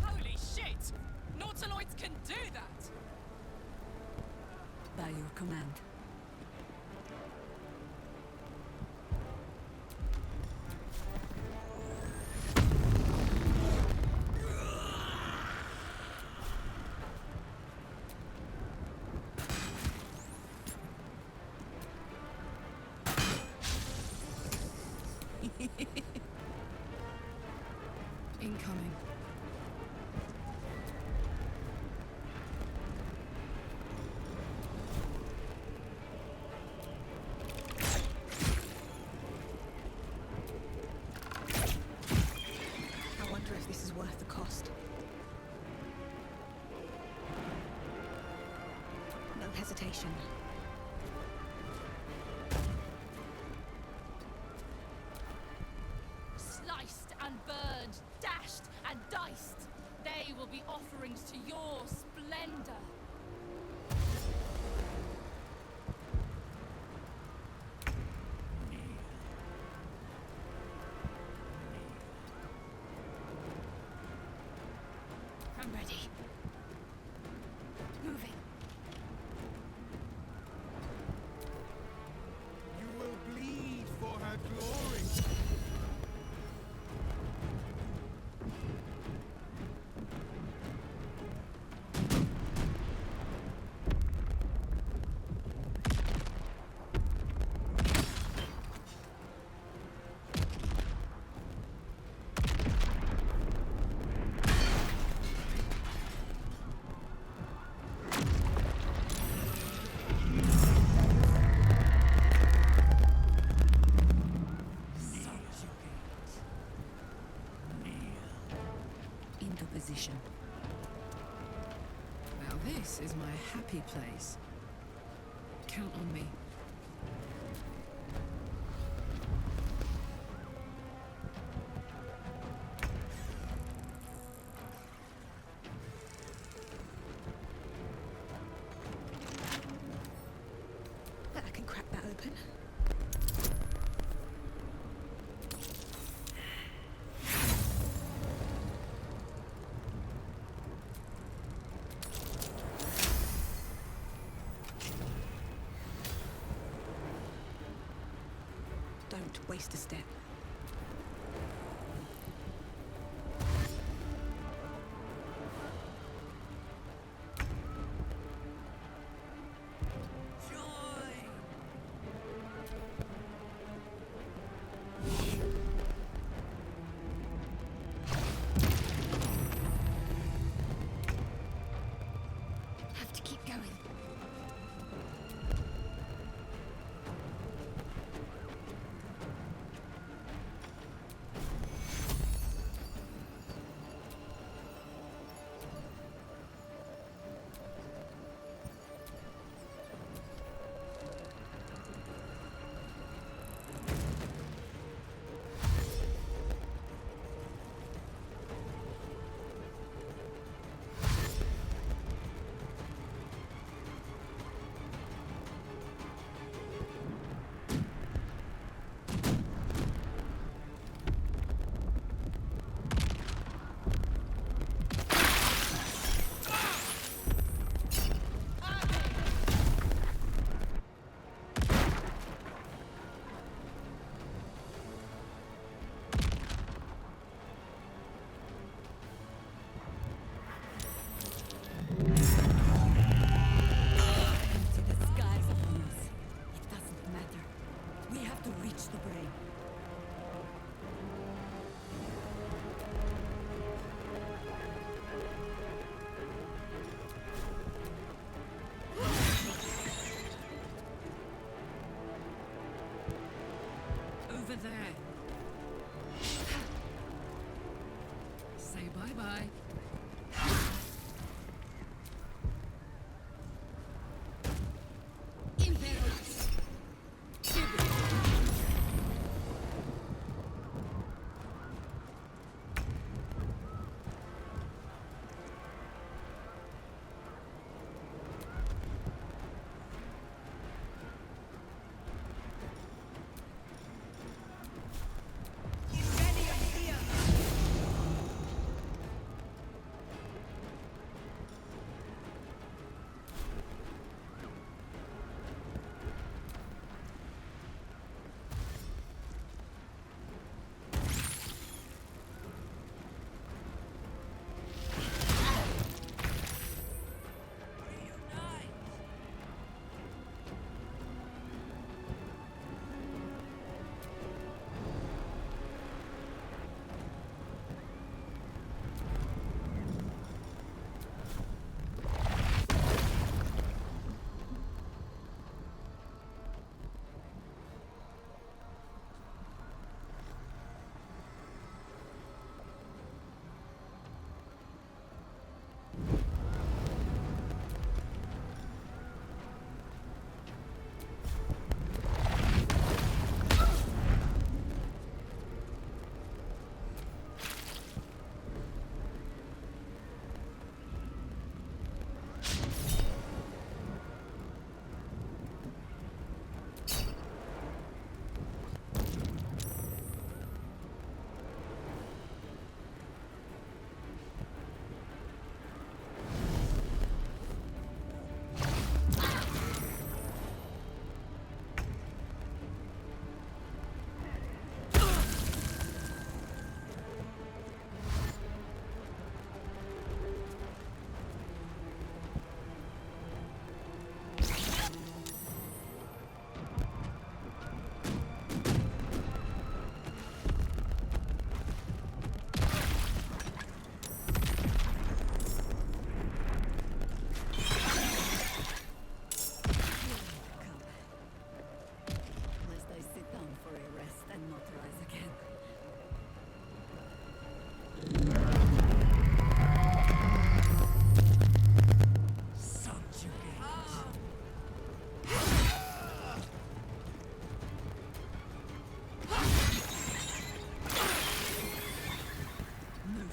Holy shit! Nautiloids can do that! By your command. Incoming. I wonder if this is worth the cost. No hesitation. Sliced and burned, dashed and diced. They will be offerings to your splendor. I'm ready. Moving. You will bleed for her glory. Into position. Now this is my happy place. Count on me. Bet I can crack that open. Don't waste a step. Have to keep going.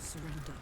Surrender.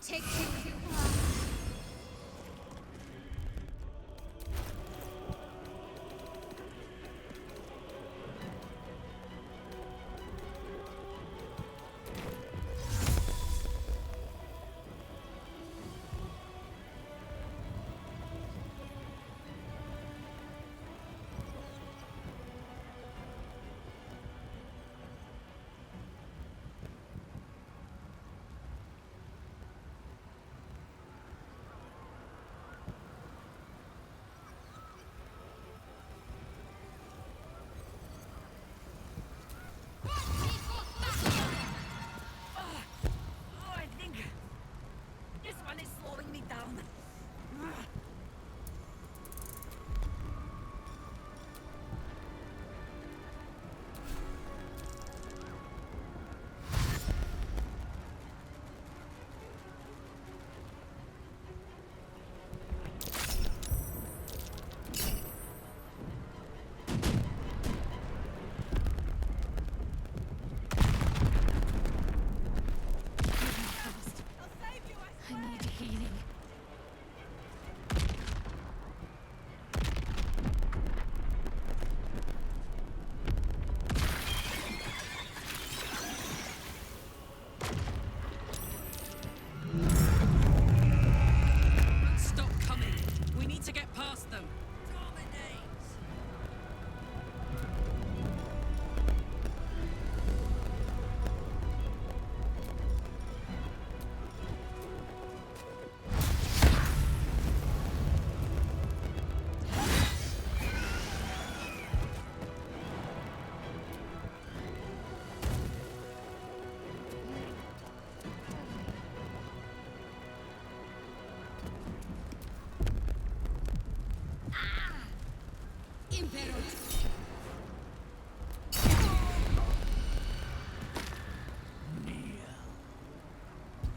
Take I think this one is slowing me down. I need healing. Stop coming. We need to get past them.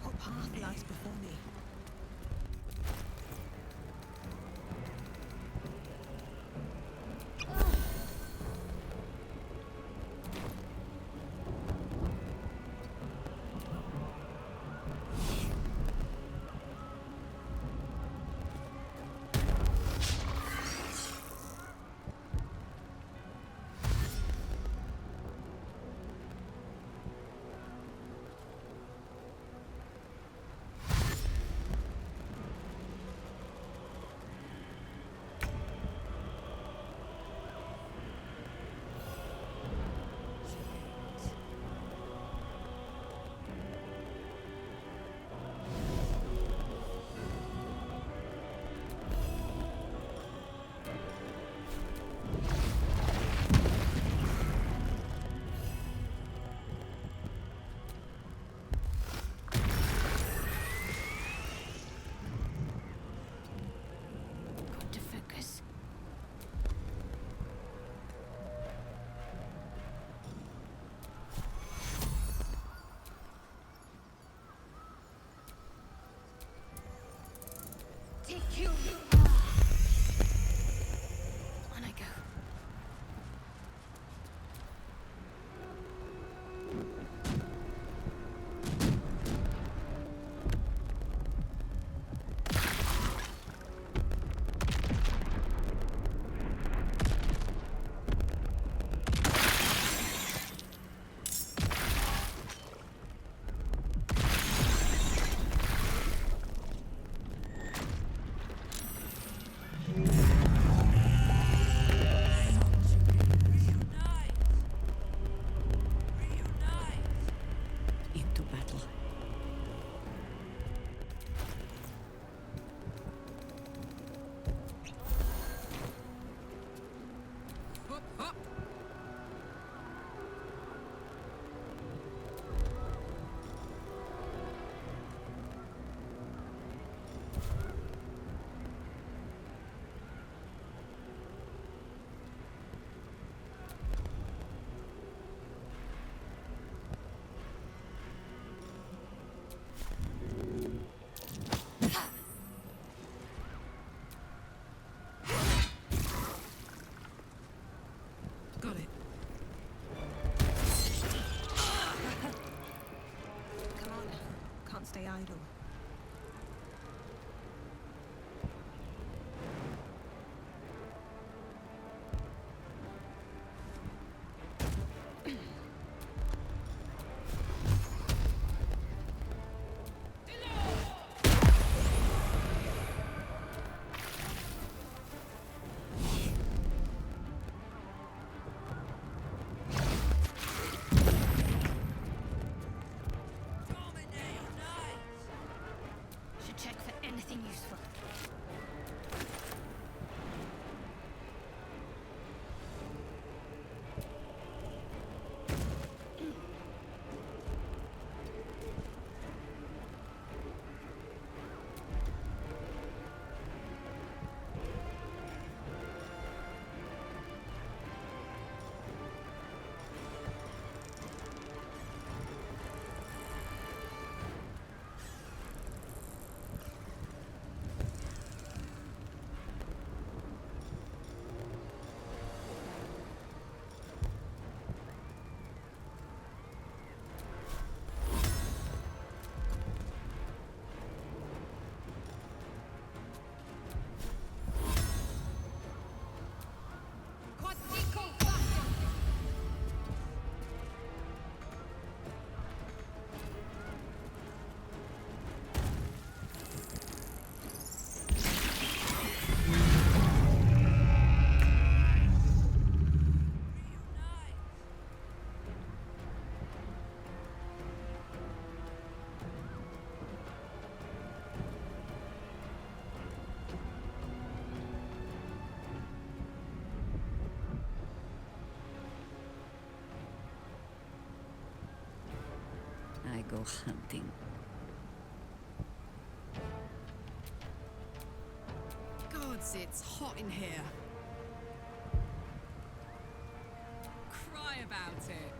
What path lies before me? You. On I go. Into battle. Got it. Come on. Can't stay idle. Should check for anything useful. I go hunting. Gods, it's hot in here. Cry about it.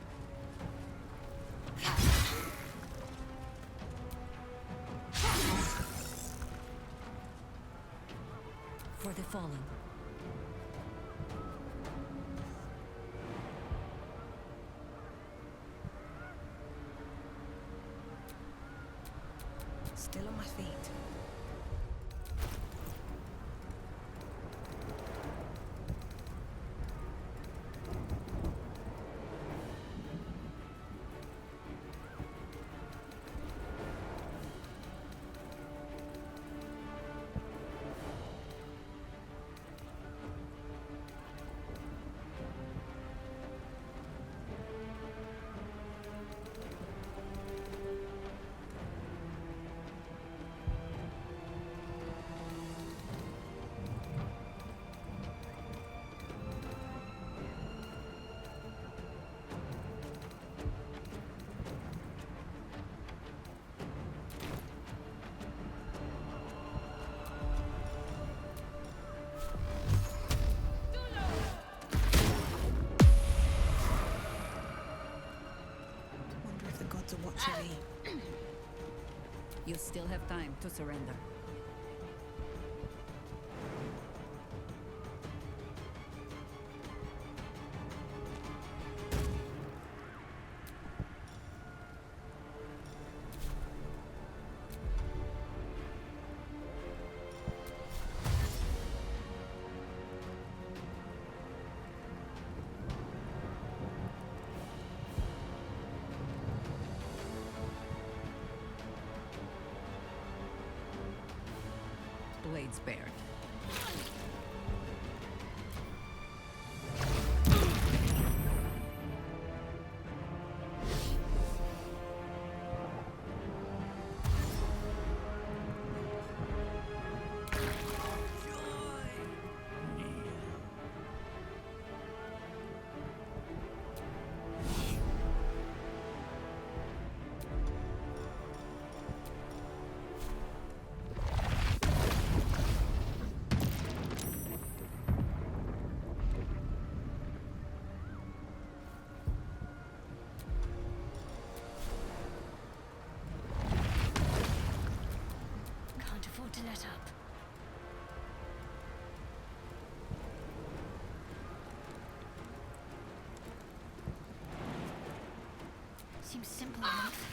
For the fallen. Still on my feet. To watch me. You still have time to surrender. blade spared. Can't afford to let up. Seems simple enough.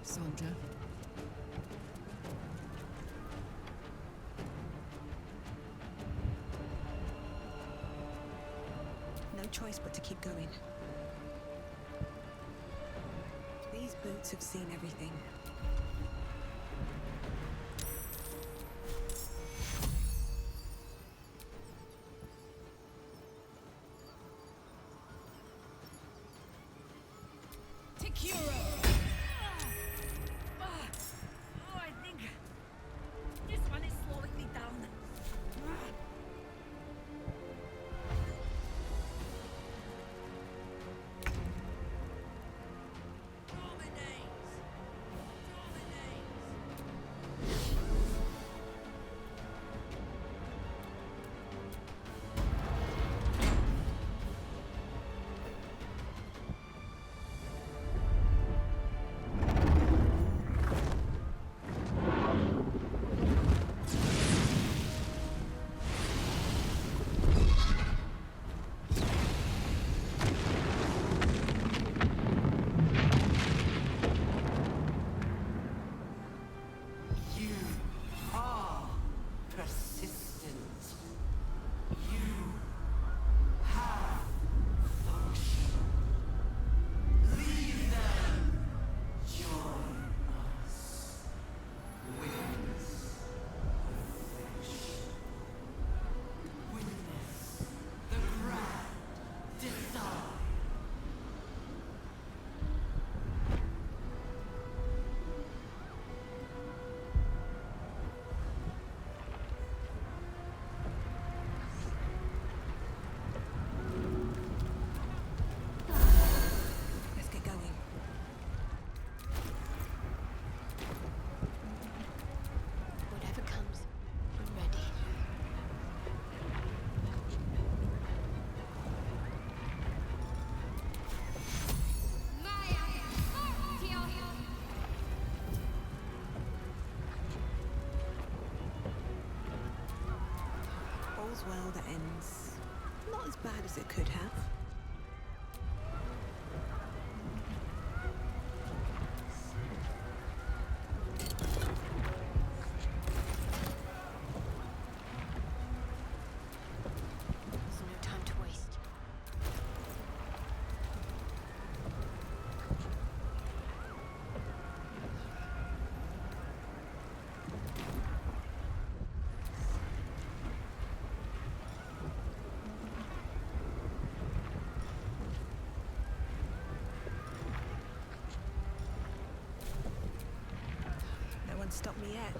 Soldier. No choice but to keep going. These boots have seen everything. I think this one is slowing me down. Dominate! all's well that ends not as bad as it could have. There's no time to waste. No one's stopped me yet.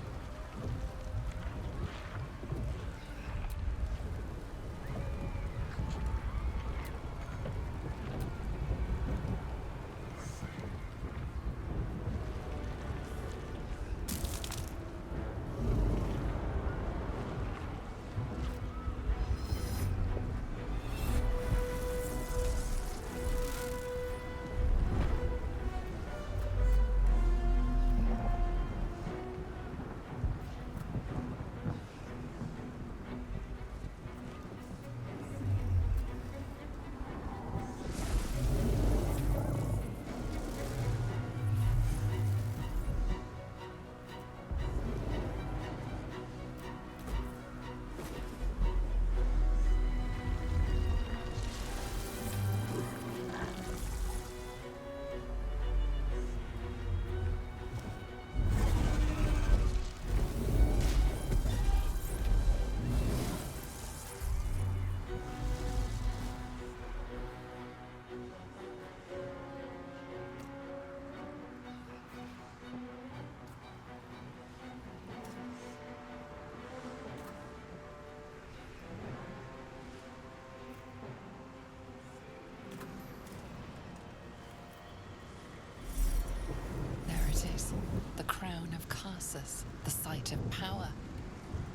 There it is. The crown of Carsus. The site of power.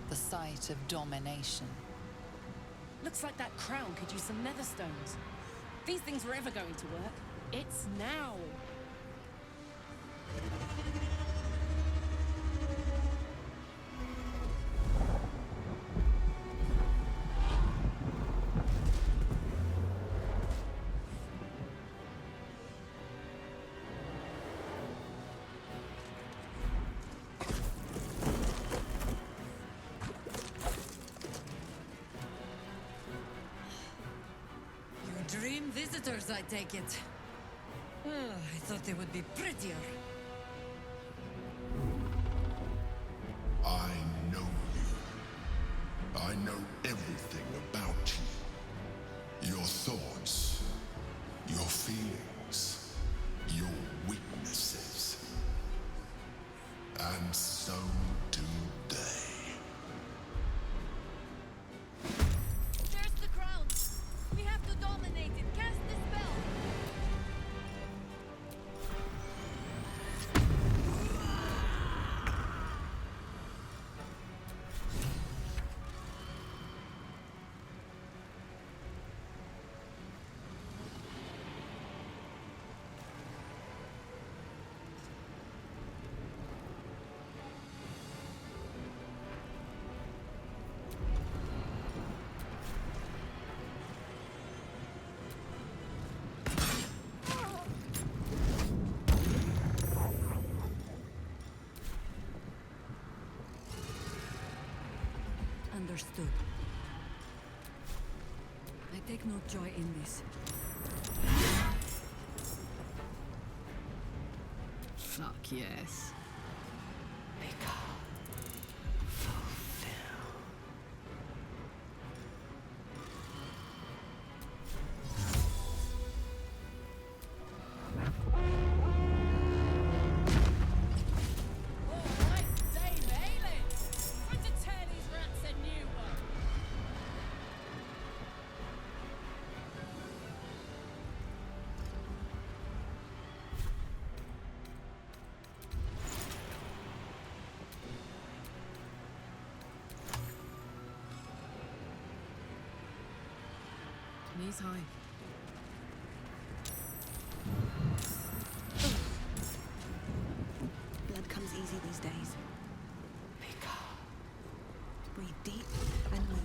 The site of domination. Looks like that crown could use some nether stones. These things were ever going to work. It's now. Dream visitors, I take it. I thought they would be prettier. I know you. I know everything about you. Your thoughts, your feelings, your weaknesses. And so do they. There's the crown! We have to dominate it! Cast the spell! Understood. I take no joy in this. Fuck yes. Alright, Dame Aelin! Time to tear these rats a new one! Knees high. Blood comes easy these days. Breathe deep and move.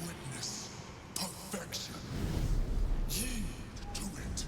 Witness perfection. Yield to it.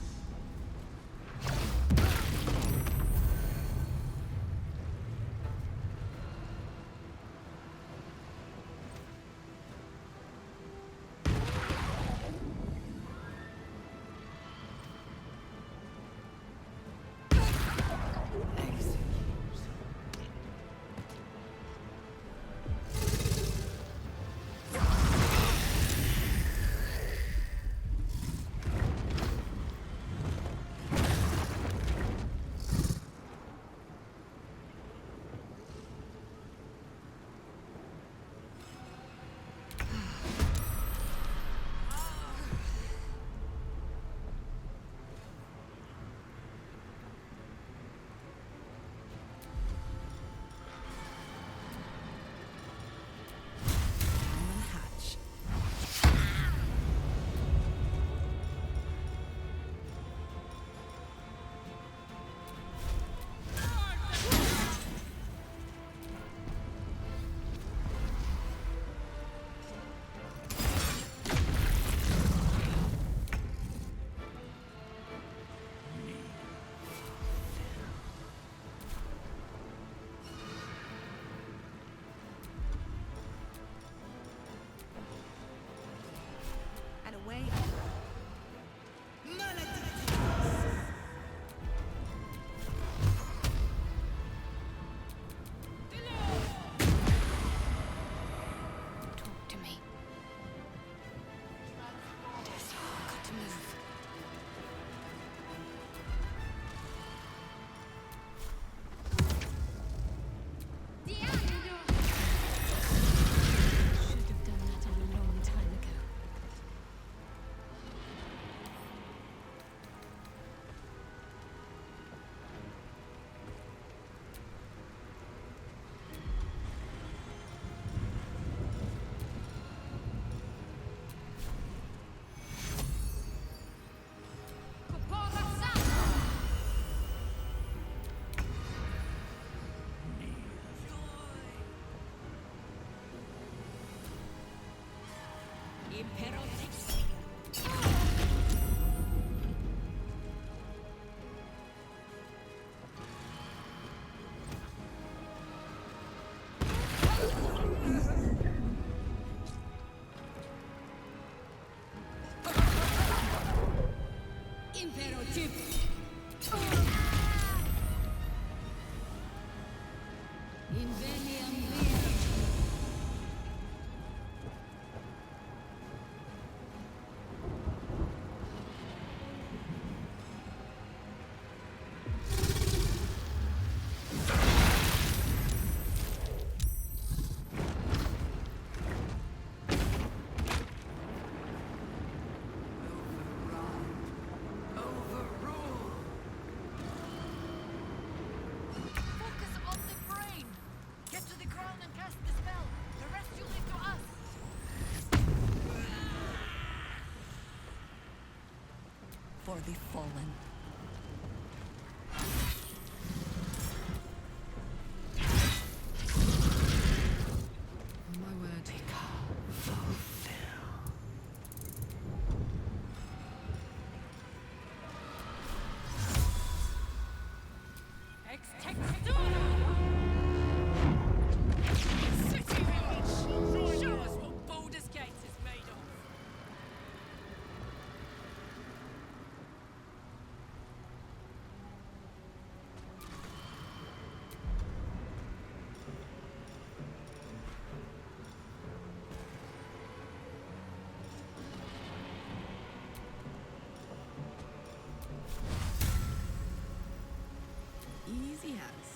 And away. Talk to me. Got to move. Should have done that a long time ago. Focus on the brain! Get to the crown and cast the spell! The rest you leave to us! For the fallen. My word. City village! Show us what Baldur's Gate is made of! Easy as.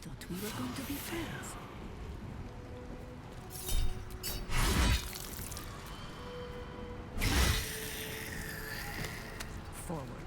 thought we were going to be friends. Forward.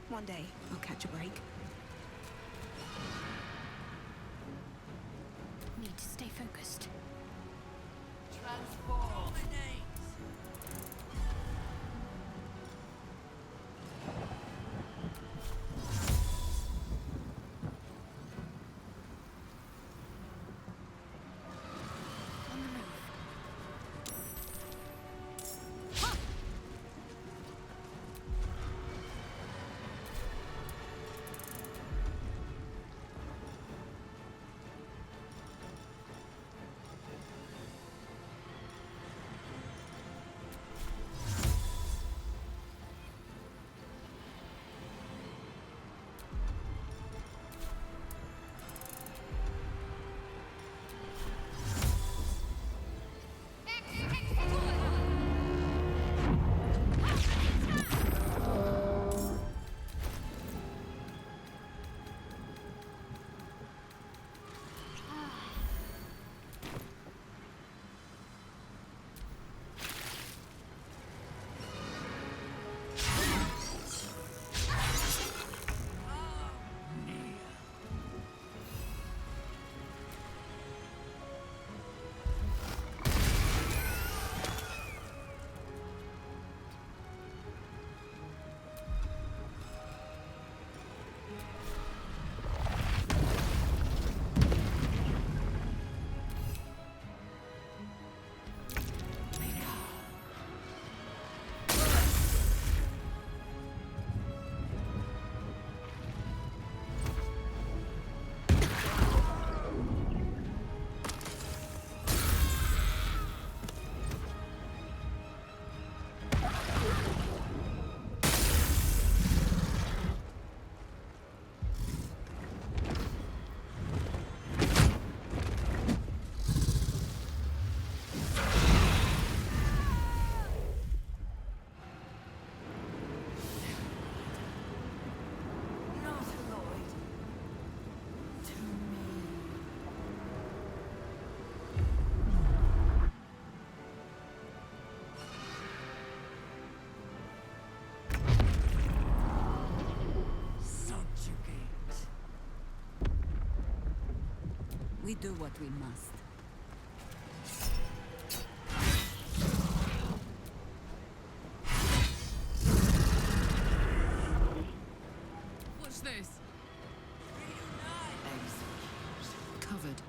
One day, I'll catch a break. Need to stay focused. Transform. On the move. We do what we must. What's this? Covered.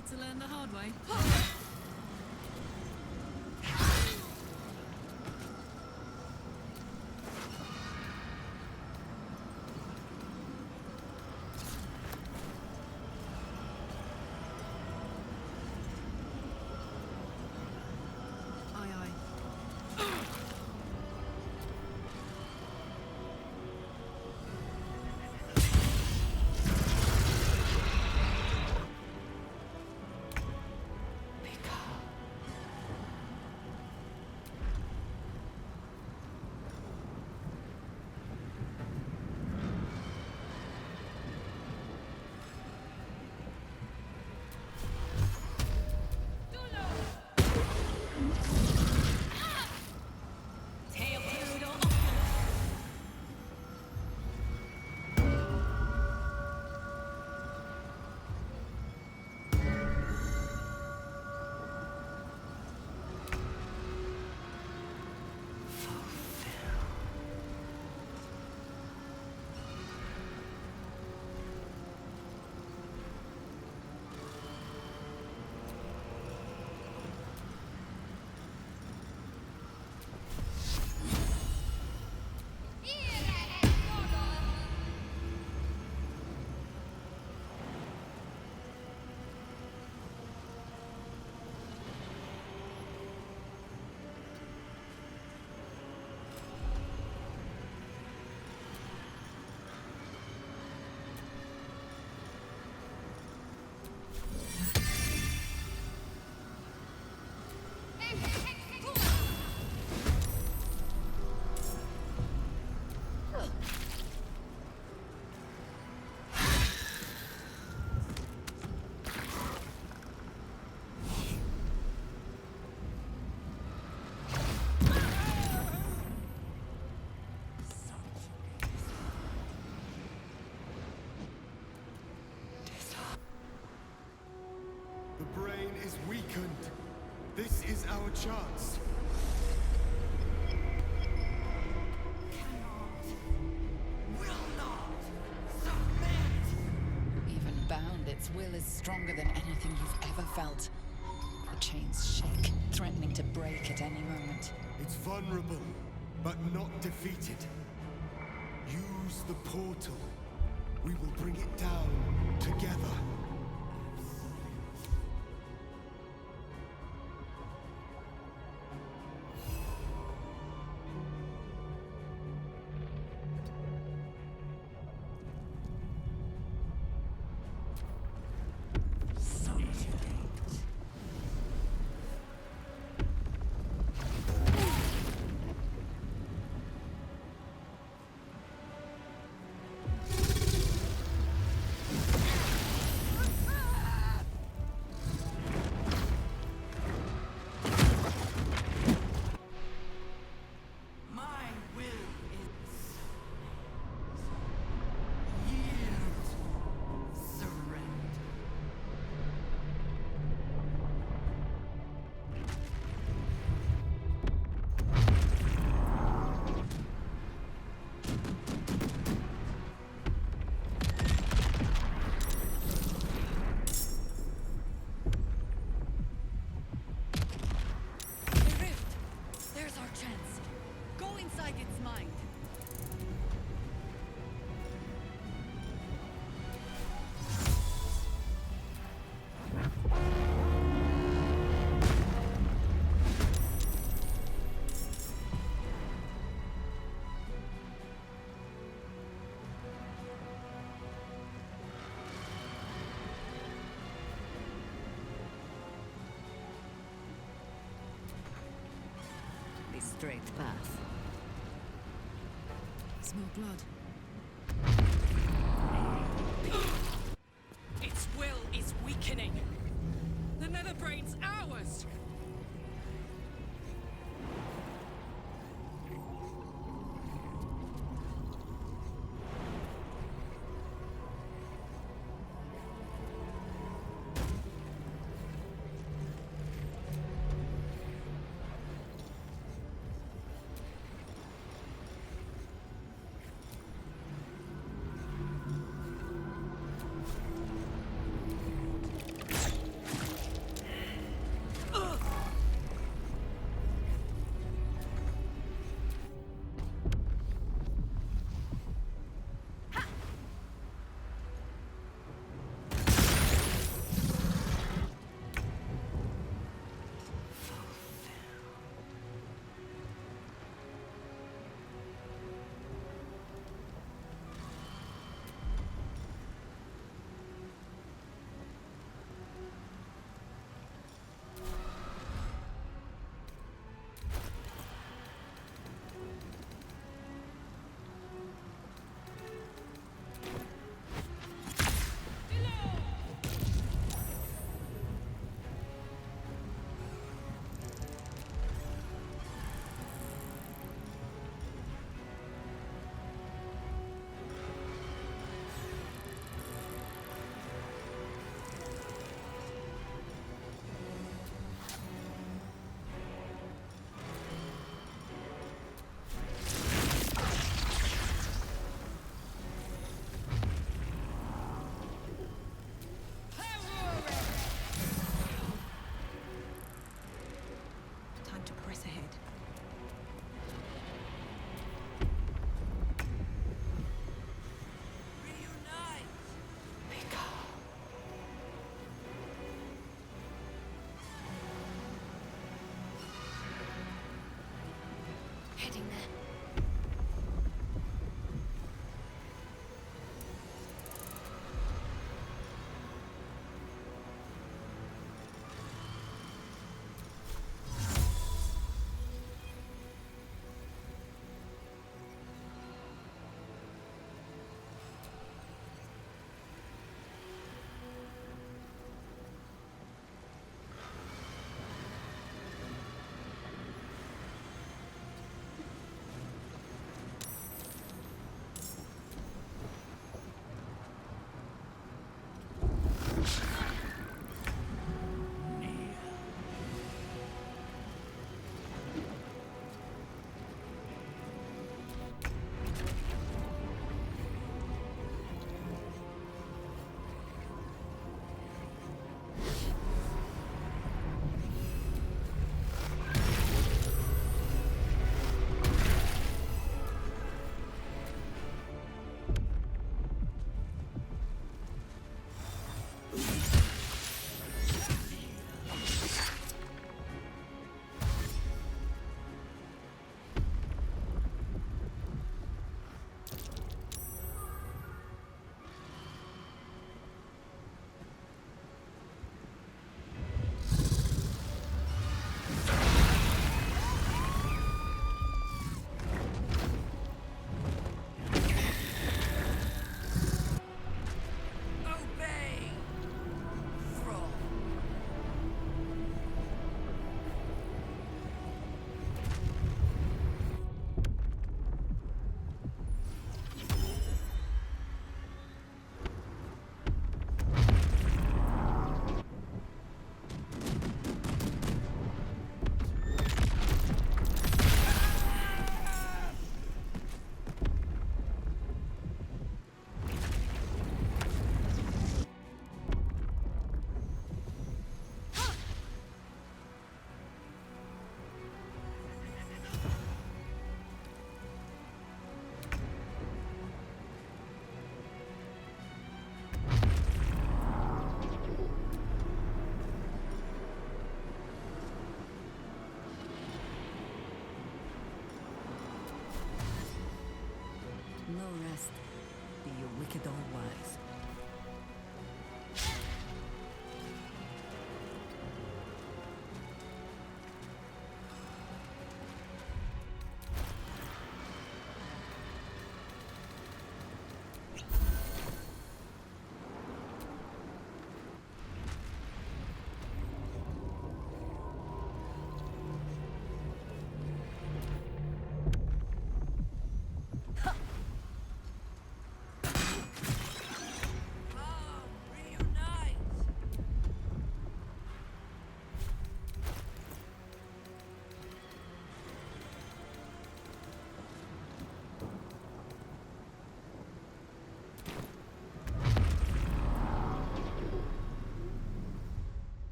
made to learn the hard way. Aye, aye. The brain is weakened. This is our chance. Even bound, its will is stronger than anything you've ever felt. The chains shake, threatening to break at any moment. It's vulnerable, but not defeated. Use the portal. We will bring it down together. My will is yield, surrender. The rift. There's our chance. Go inside its mind. The straight path. Smell blood. Its will is weakening. The Netherbrain's ours. press ahead. Reunite! Heading there. Obey! Thrall. No rest. Be you wicked or wise. Reunite!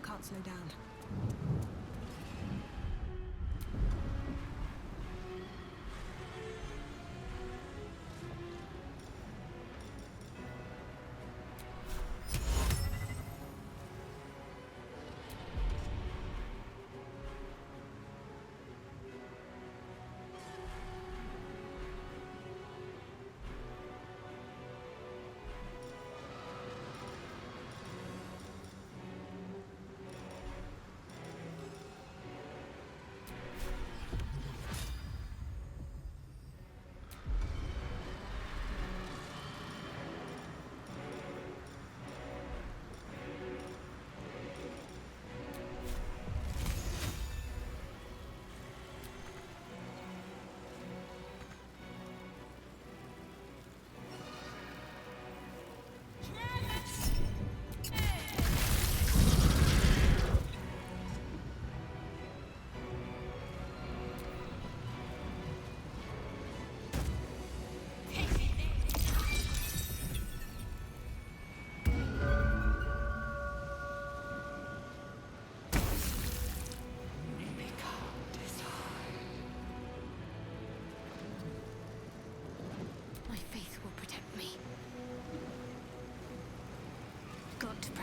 Can't slow down.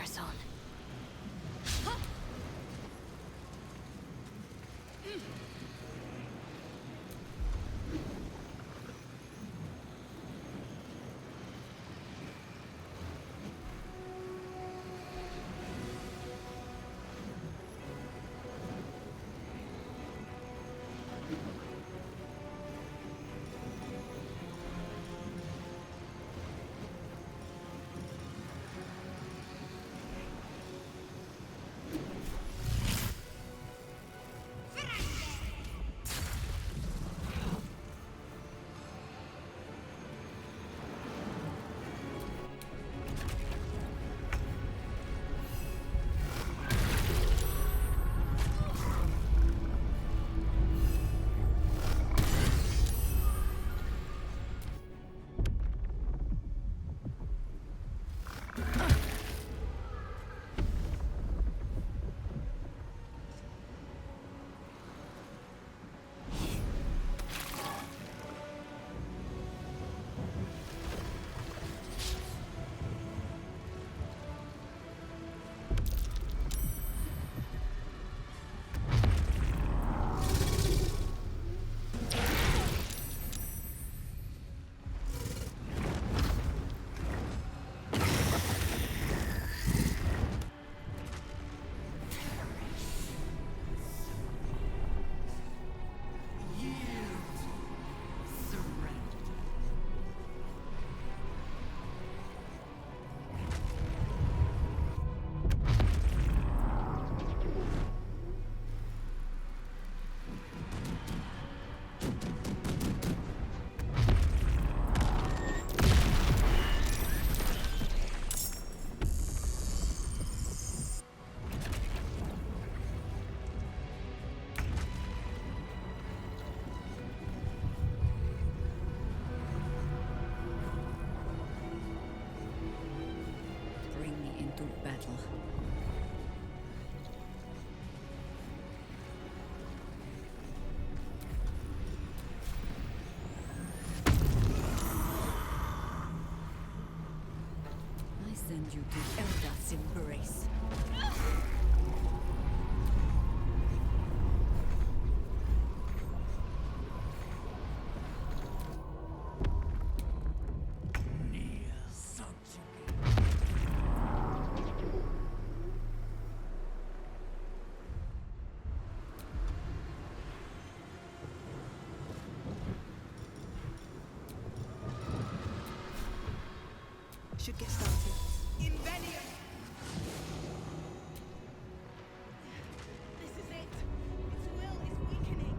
Press on. battle. I send you to Elda's embrace. Should get started. Invenium! This is it! Its will is weakening!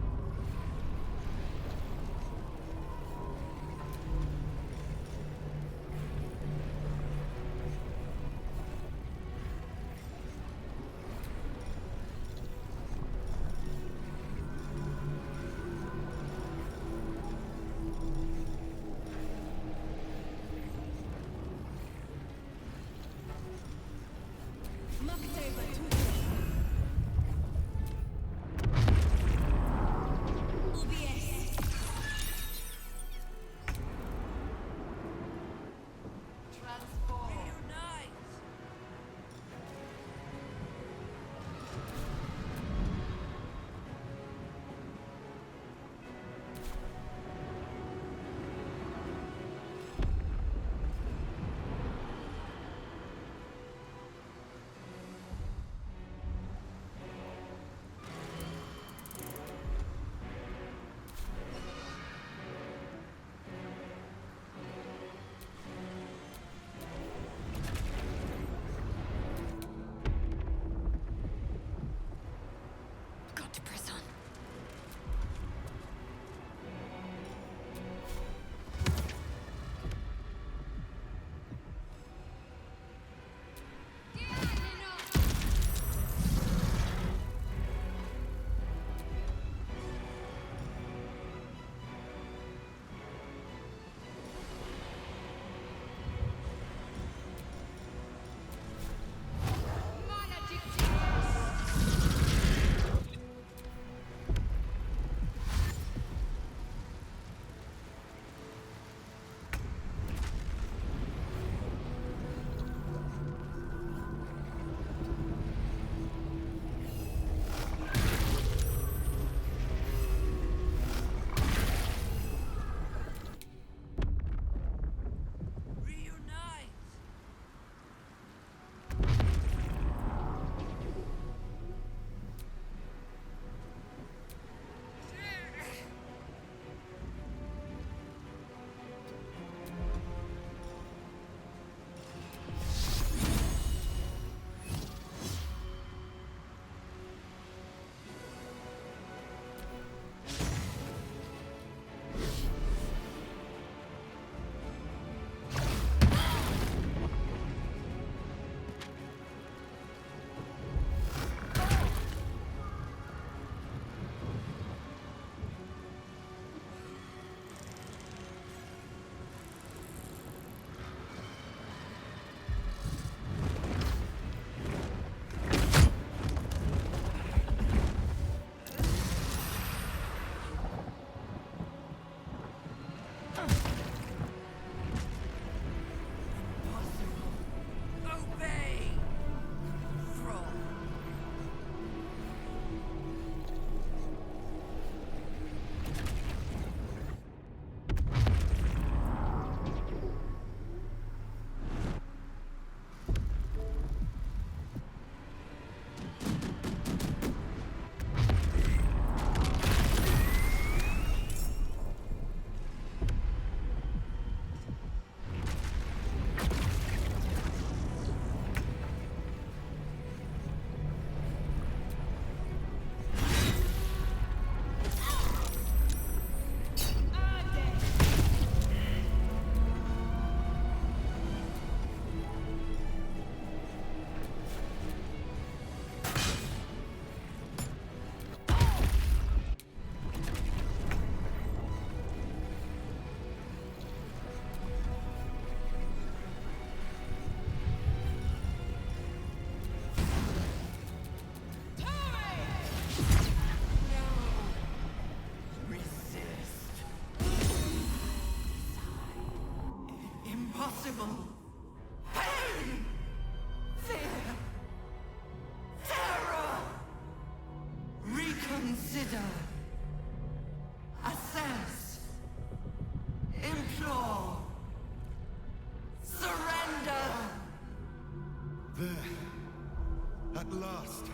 At last,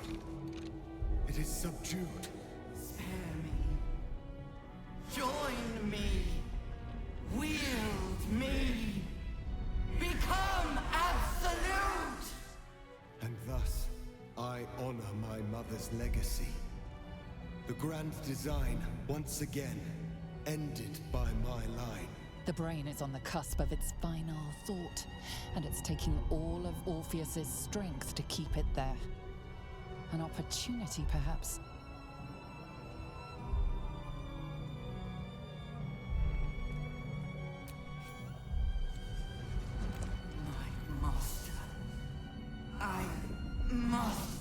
it is subdued. Spare me. Join me. Wield me. Become absolute! And thus, I honor my mother's legacy. The grand design, once again, ended by my line. The brain is on the cusp of its final thought, and it's taking all of Orpheus's strength to keep it there. An opportunity, perhaps. My master. I must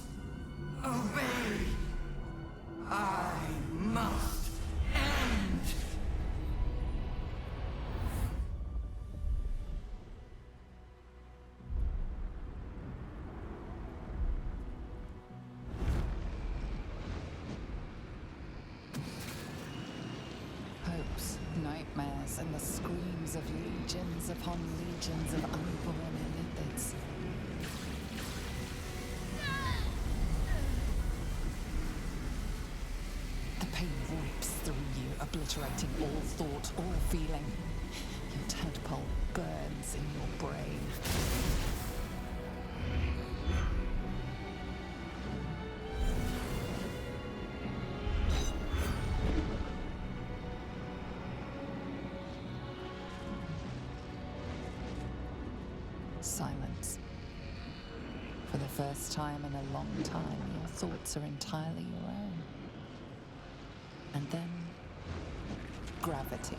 obey. I must end. Hopes, nightmares, and the screams of legions upon legions of unborn Elithids. The pain rips through you, obliterating all thought, all feeling. Your tadpole burns in your brain. Silence. For the first time in a long time, your thoughts are entirely your own. And then, gravity.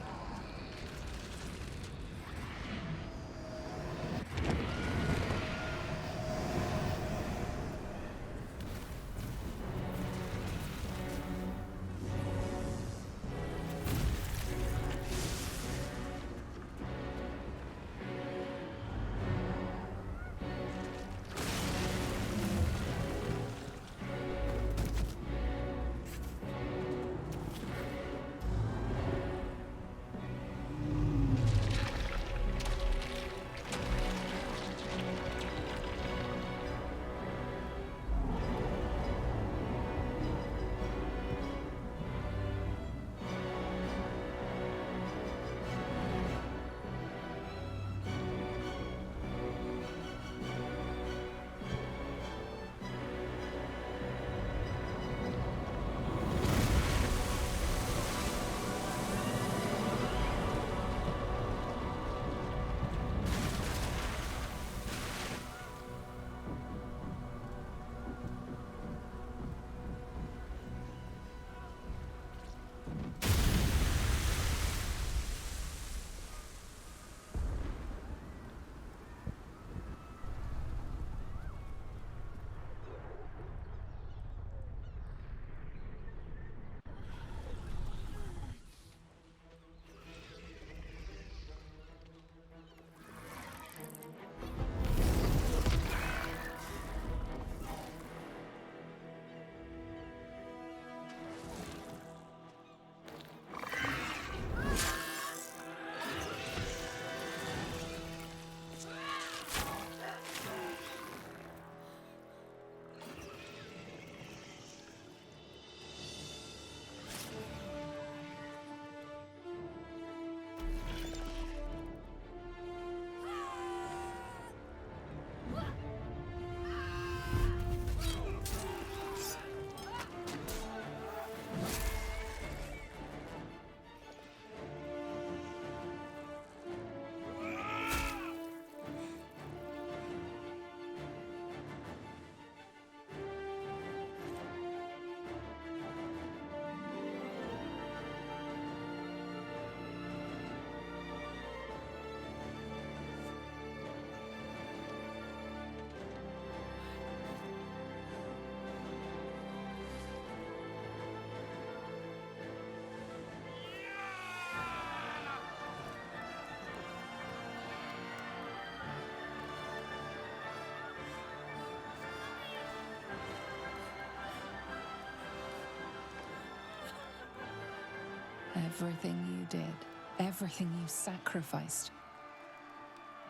Everything you did, everything you sacrificed,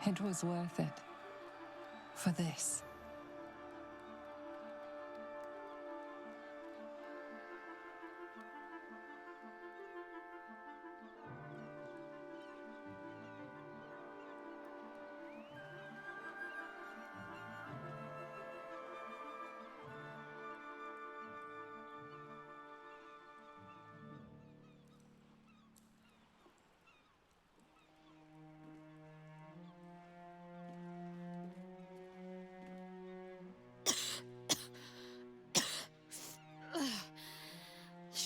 it was worth it. For this.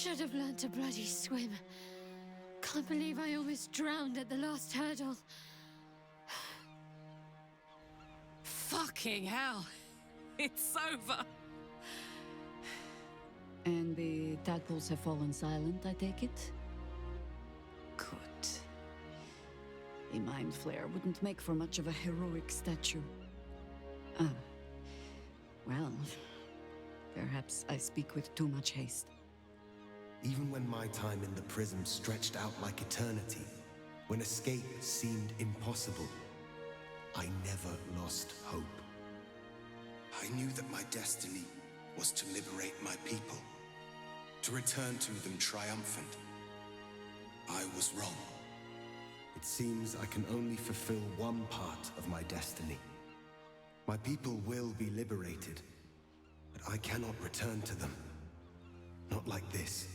Should have learned to bloody swim. Can't believe I almost drowned at the last hurdle. Fucking hell. It's over. And the tadpoles have fallen silent, I take it? Good. A mind flare wouldn't make for much of a heroic statue. Ah. Well, perhaps I speak with too much haste. Even when my time in the prism stretched out like eternity, when escape seemed impossible, I never lost hope. I knew that my destiny was to liberate my people, to return to them triumphant. I was wrong. It seems I can only fulfill one part of my destiny. My people will be liberated, but I cannot return to them. Not like this.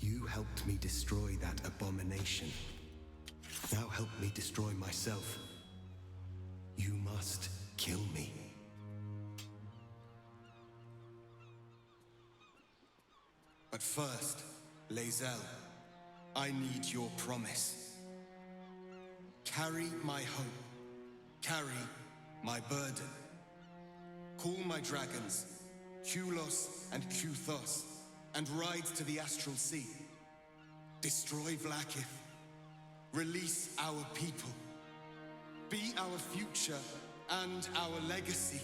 You helped me destroy that abomination. Now help me destroy myself. You must kill me. But first, Lae'zel, I need your promise. Carry my hope. Carry my burden. Call my dragons, Kulos and Kuthos, and ride to the Astral Sea. Destroy Vlaakith. Release our people. Be our future and our legacy.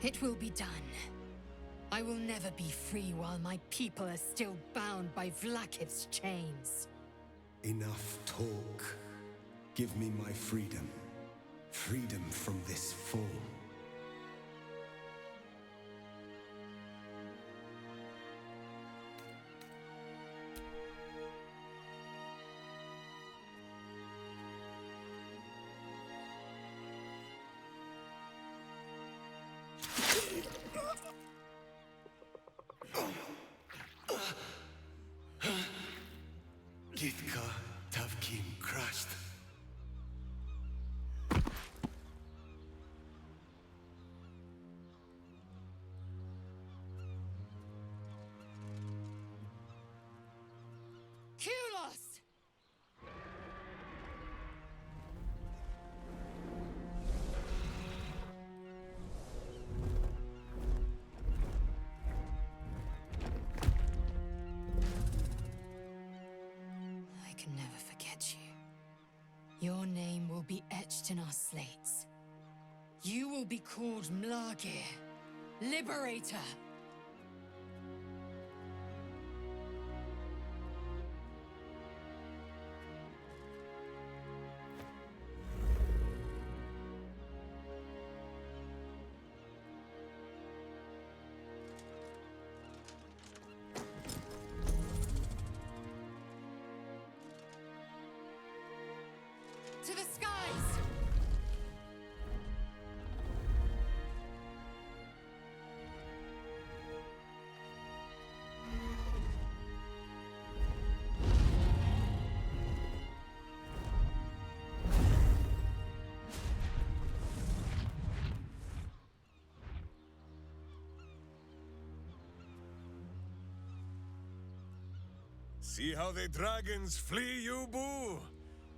It will be done. I will never be free while my people are still bound by Vlaakith's chains. Enough talk. Give me my freedom. Freedom from this form. Gitka Tavkim crashed. Kulos! I can never forget you. Your name will be etched in our slates. You will be called Mlagir, Liberator. To the skies! See how the dragons flee you, Boo?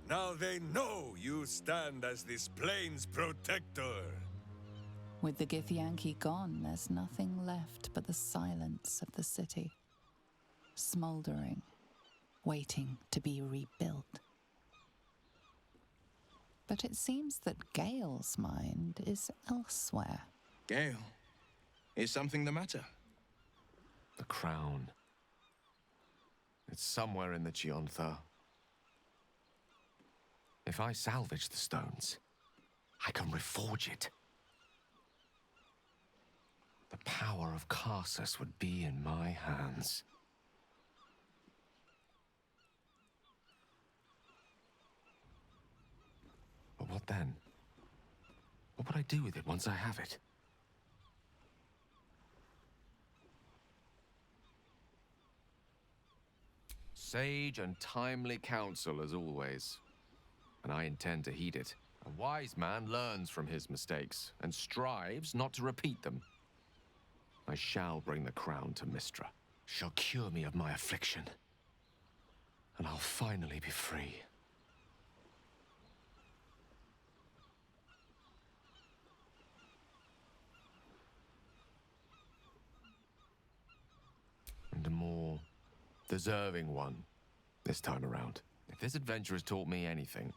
Now they know you stand as this plane's protector. With the Githyanki gone, there's nothing left but the silence of the city. Smoldering, waiting to be rebuilt. But it seems that Gale's mind is elsewhere. Gale, is something the matter? The crown. It's somewhere in the Chiontha. If I salvage the stones, I can reforge it. The power of Karsus would be in my hands. But what then? What would I do with it once I have it? Sage and timely counsel as always, and I intend to heed it. A wise man learns from his mistakes and strives not to repeat them. I shall bring the crown to Mistra. She'll cure me of my affliction. And I'll finally be free. And a more deserving one this time around. If this adventure has taught me anything,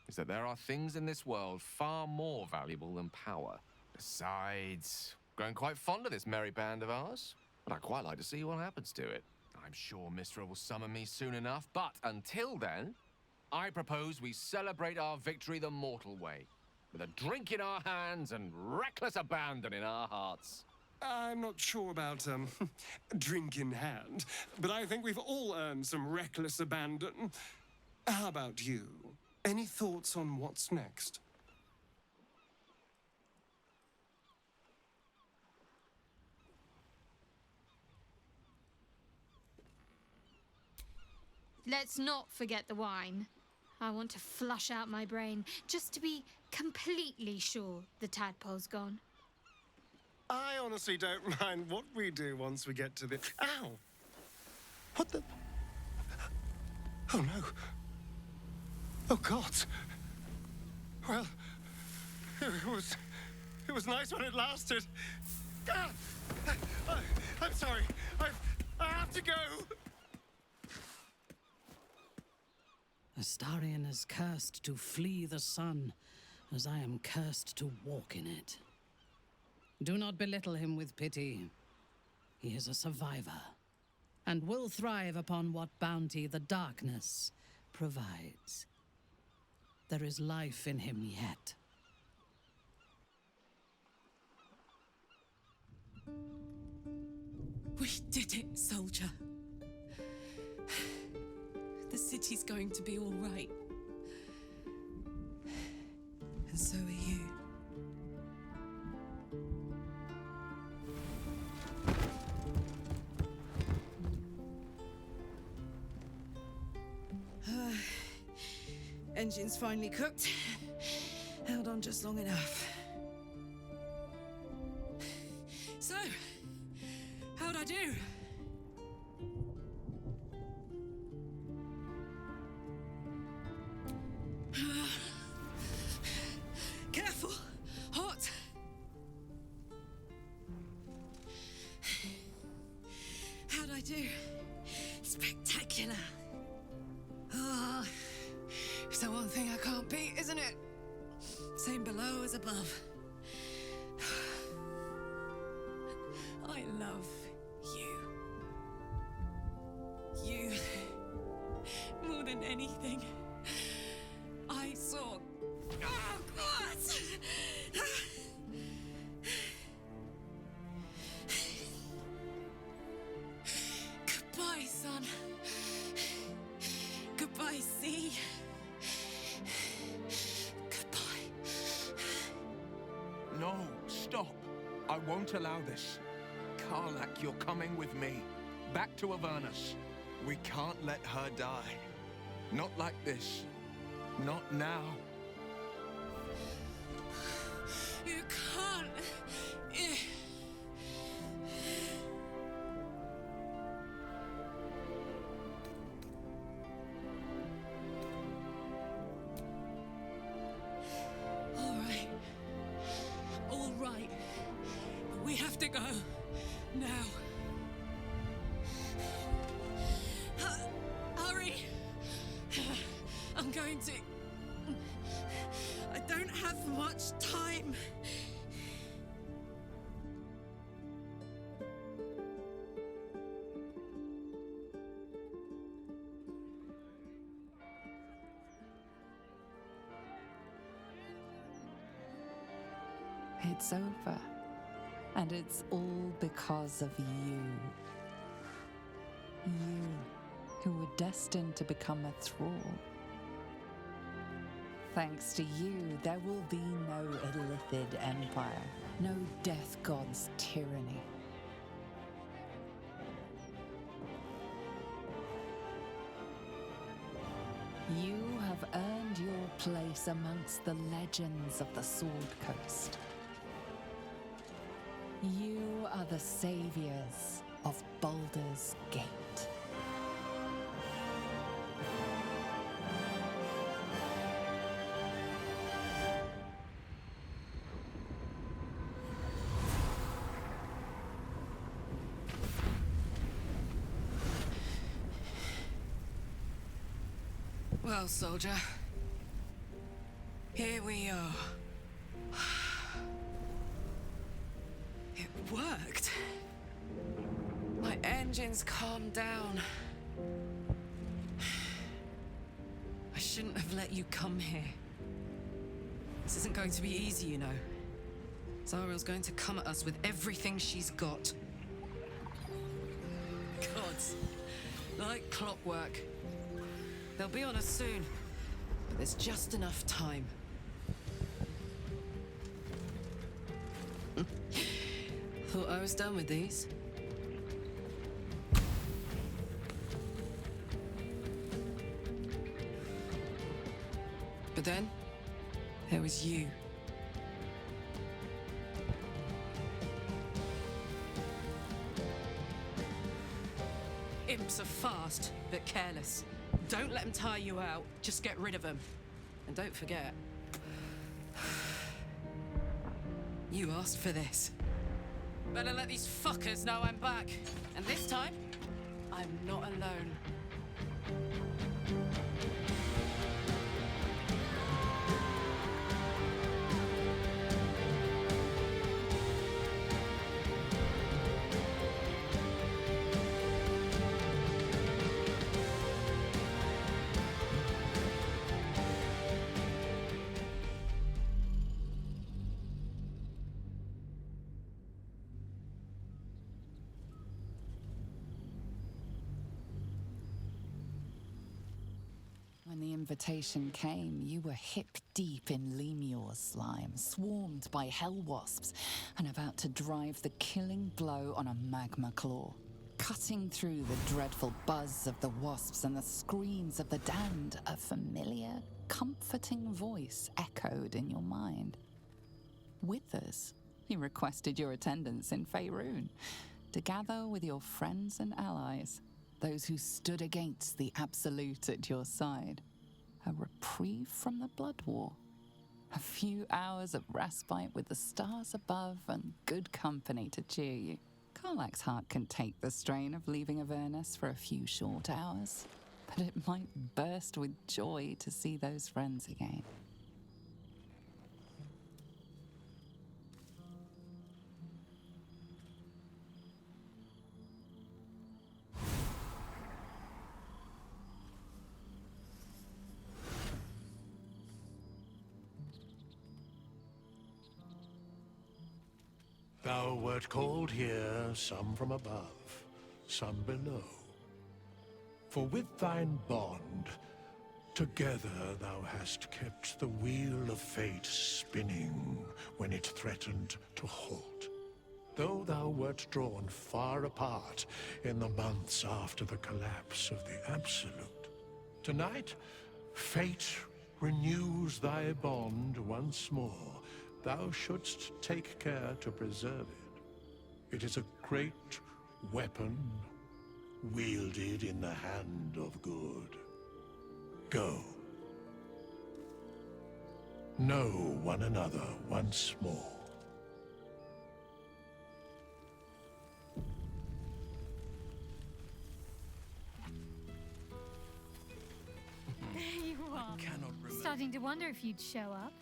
it's that there are things in this world far more valuable than power. Besides, growing quite fond of this merry band of ours, but I'd quite like to see what happens to it. I'm sure Mistra will summon me soon enough, but until then, I propose we celebrate our victory the mortal way, with a drink in our hands and reckless abandon in our hearts. I'm not sure about, drink in hand, but I think we've all earned some reckless abandon. How about you? Any thoughts on what's next? Let's not forget the wine. I want to flush out my brain, just to be completely sure the tadpole's gone. I honestly don't mind what we do once we get to the... Ow! What the... Oh, no. Oh, God. Well, it was nice when it lasted. Ah! I'm sorry. I have to go. Astarion is cursed to flee the sun, as I am cursed to walk in it. Do not belittle him with pity. He is a survivor, and will thrive upon what bounty the darkness provides. There is life in him yet. We did it, soldier. The city's going to be all right. And so are you. Engine's finally cooked. Held on just long enough. So, how'd I do? Careful! Hot! How'd I do? Spectacular! Oh, it's the one thing I can't beat, isn't it? Same below as above. I love you. You. More than anything. I saw... Oh, God! Goodbye, son. Goodbye, sea. No, stop. I won't allow this. Karlak, you're coming with me. Back to Avernus. We can't let her die. Not like this. Not now. You can't. All right. We have to go. Now. Hurry! I'm going to... I don't have much time. It's over. And it's all because of you. You, who were destined to become a thrall. Thanks to you, there will be no Illithid Empire, no Death God's tyranny. You have earned earned your place amongst the legends of the Sword Coast. You are the saviors of Baldur's Gate. Well, soldier, here we are. It worked. My engines calmed down. I shouldn't have let you come here. This isn't going to be easy, you know. Zariel's going to come at us with everything she's got. Gods, like clockwork. They'll be on us soon, but there's just enough time. Thought I was done with these. But then, there was you. Imps are fast, but careless. Don't let them tire you out, just get rid of them. And don't forget, you asked for this. Better let these fuckers know I'm back. And this time, I'm not alone. When the invitation came, you were hip-deep in Lemur's slime, swarmed by hell wasps, and about to drive the killing blow on a magma claw. Cutting through the dreadful buzz of the wasps and the screams of the damned, a familiar, comforting voice echoed in your mind. Withers, he requested your attendance in Faerun, to gather with your friends and allies, those who stood against the Absolute at your side. A reprieve from the Blood War. A few hours of respite with the stars above and good company to cheer you. Karlach's heart can take the strain of leaving Avernus for a few short hours, but it might burst with joy to see those friends again. Thou wert called here, some from above, some below. For with thine bond, together thou hast kept the wheel of fate spinning when it threatened to halt. Though thou wert drawn far apart in the months after the collapse of the Absolute, tonight, fate renews thy bond once more. Thou shouldst take care to preserve it. It is a great weapon, wielded in the hand of good. Go. Know one another once more. There you are. Starting to wonder if you'd show up.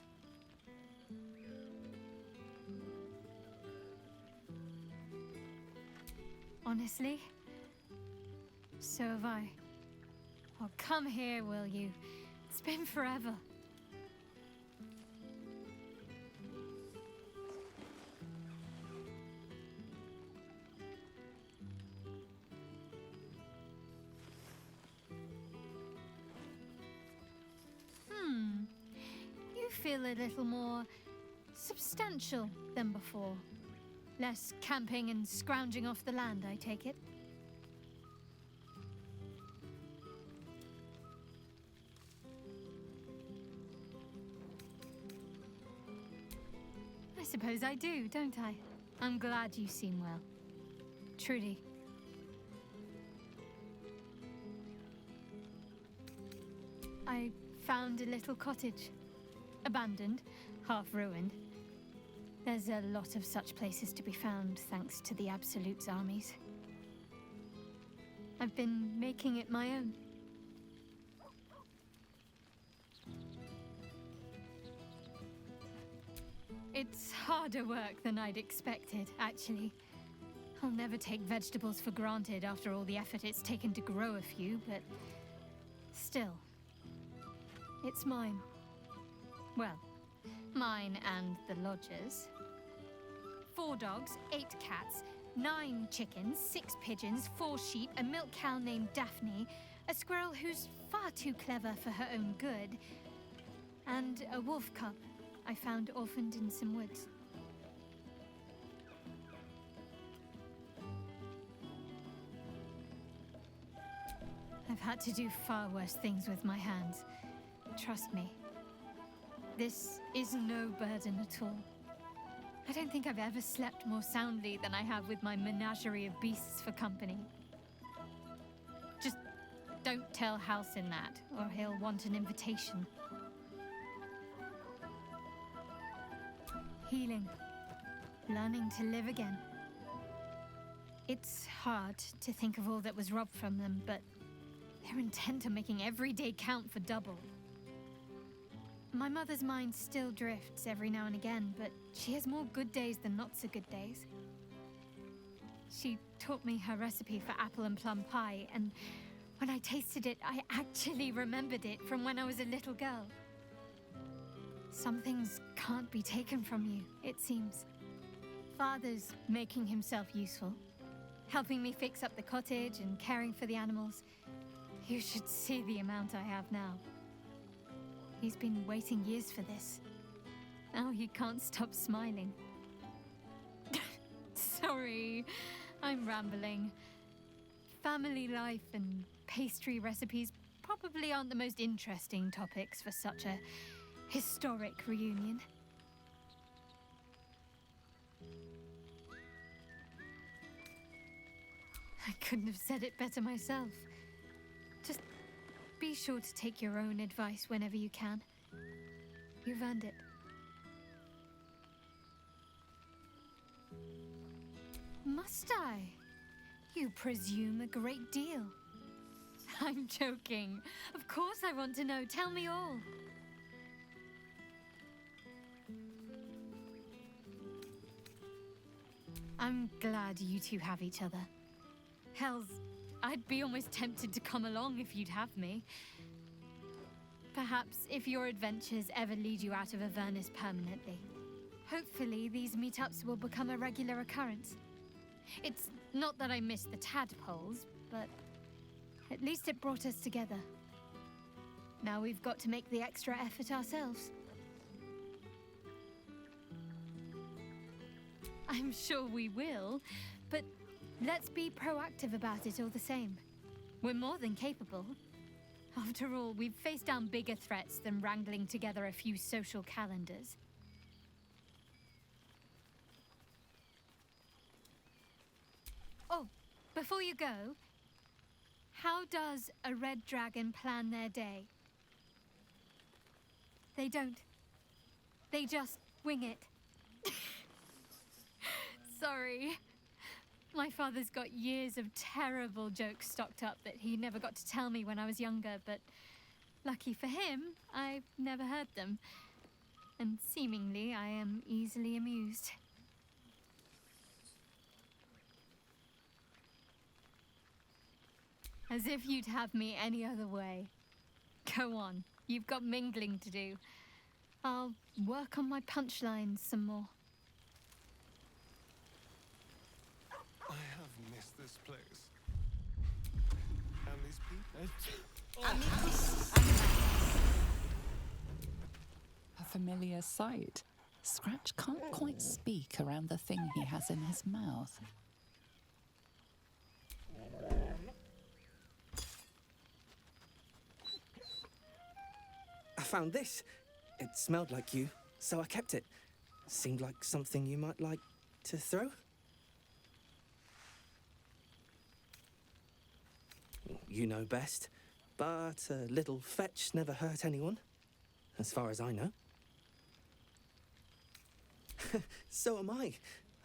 Honestly, so have I. Well, come here, will you? It's been forever. You feel a little more substantial than before. Less camping and scrounging off the land, I take it? I suppose I do, don't I? I'm glad you seem well. Truly. I found a little cottage. Abandoned, half ruined. There's a lot of such places to be found thanks to the Absolute's armies. I've been making it my own. It's harder work than I'd expected, actually. I'll never take vegetables for granted after all the effort it's taken to grow a few, but still, it's mine. Well, mine and the lodger's. 4 dogs, 8 cats, 9 chickens, 6 pigeons, 4 sheep, a milk cow named Daphne, a squirrel who's far too clever for her own good, and a wolf cub I found orphaned in some woods. I've had to do far worse things with my hands. Trust me. This is no burden at all. I don't think I've ever slept more soundly than I have with my menagerie of beasts for company. Just don't tell Halcyon that, or he'll want an invitation. Healing. Learning to live again. It's hard to think of all that was robbed from them, but they're intent on making every day count for double. My mother's mind still drifts every now and again, but she has more good days than not so good days. She taught me her recipe for apple and plum pie, and when I tasted it, I actually remembered it from when I was a little girl. Some things can't be taken from you, it seems. Father's making himself useful, helping me fix up the cottage and caring for the animals. You should see the amount I have now. He's been waiting years for this. Now he can't stop smiling. Sorry, I'm rambling. Family life and pastry recipes probably aren't the most interesting topics for such a historic reunion. I couldn't have said it better myself. Just be sure to take your own advice whenever you can. You've earned it. Must I? You presume a great deal. I'm joking. Of course I want to know. Tell me all. I'm glad you two have each other. Hells, I'd be almost tempted to come along if you'd have me. Perhaps if your adventures ever lead you out of Avernus permanently. Hopefully these meetups will become a regular occurrence. It's not that I miss the tadpoles, but at least it brought us together. Now we've got to make the extra effort ourselves. I'm sure we will, but let's be proactive about it all the same. We're more than capable. After all, we've faced down bigger threats than wrangling together a few social calendars. Oh, before you go, how does a red dragon plan their day? They don't. They just wing it. Sorry. My father's got years of terrible jokes stocked up that he never got to tell me when I was younger, but lucky for him, I've never heard them. And seemingly, I am easily amused. As if you'd have me any other way. Go on, you've got mingling to do. I'll work on my punchlines some more. I have missed this place. And these people. A familiar sight. Scratch can't quite speak around the thing he has in his mouth. I found this. It smelled like you, so I kept it. Seemed like something you might like to throw? You know best, but a little fetch never hurt anyone, as far as I know. So am I.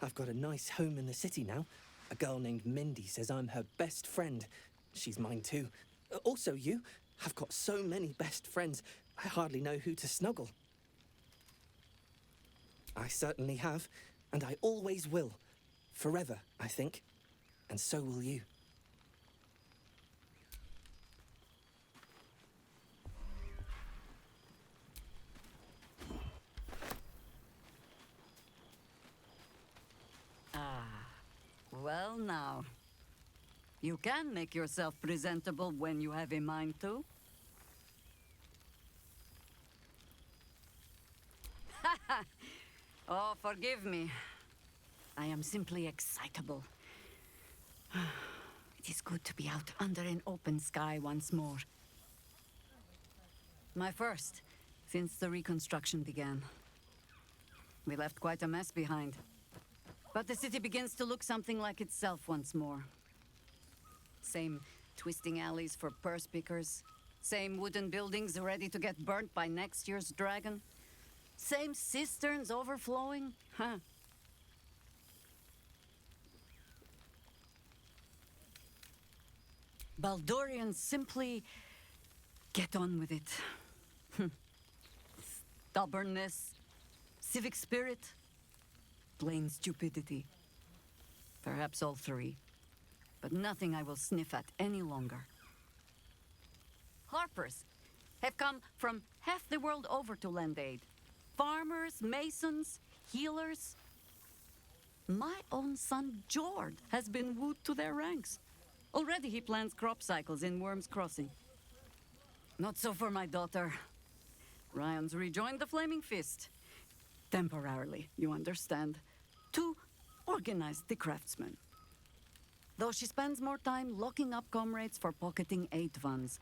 I've got a nice home in the city now. A girl named Mindy says I'm her best friend. She's mine too. Also you. I've got so many best friends, I hardly know who to snuggle. I certainly have, and I always will. Forever, I think. And so will you. Well now. You can make yourself presentable when you have a mind to. Oh, forgive me. I am simply excitable. It is good to be out under an open sky once more. My first, since the reconstruction began. We left quite a mess behind. But the city begins to look something like itself once more. Same twisting alleys for purse pickers. Same wooden buildings ready to get burnt by next year's dragon. Same cisterns overflowing. Huh. Baldurians simply get on with it. Stubbornness, civic spirit, plain stupidity. Perhaps all three. But nothing I will sniff at any longer. Harpers have come from half the world over to lend aid. Farmers, masons, healers. My own son, Jord, has been wooed to their ranks. Already he plans crop cycles in Worm's Crossing. Not so for my daughter. Ryan's rejoined the Flaming Fist. Temporarily, you understand. To organize the craftsmen. Though she spends more time locking up comrades for pocketing aid funds.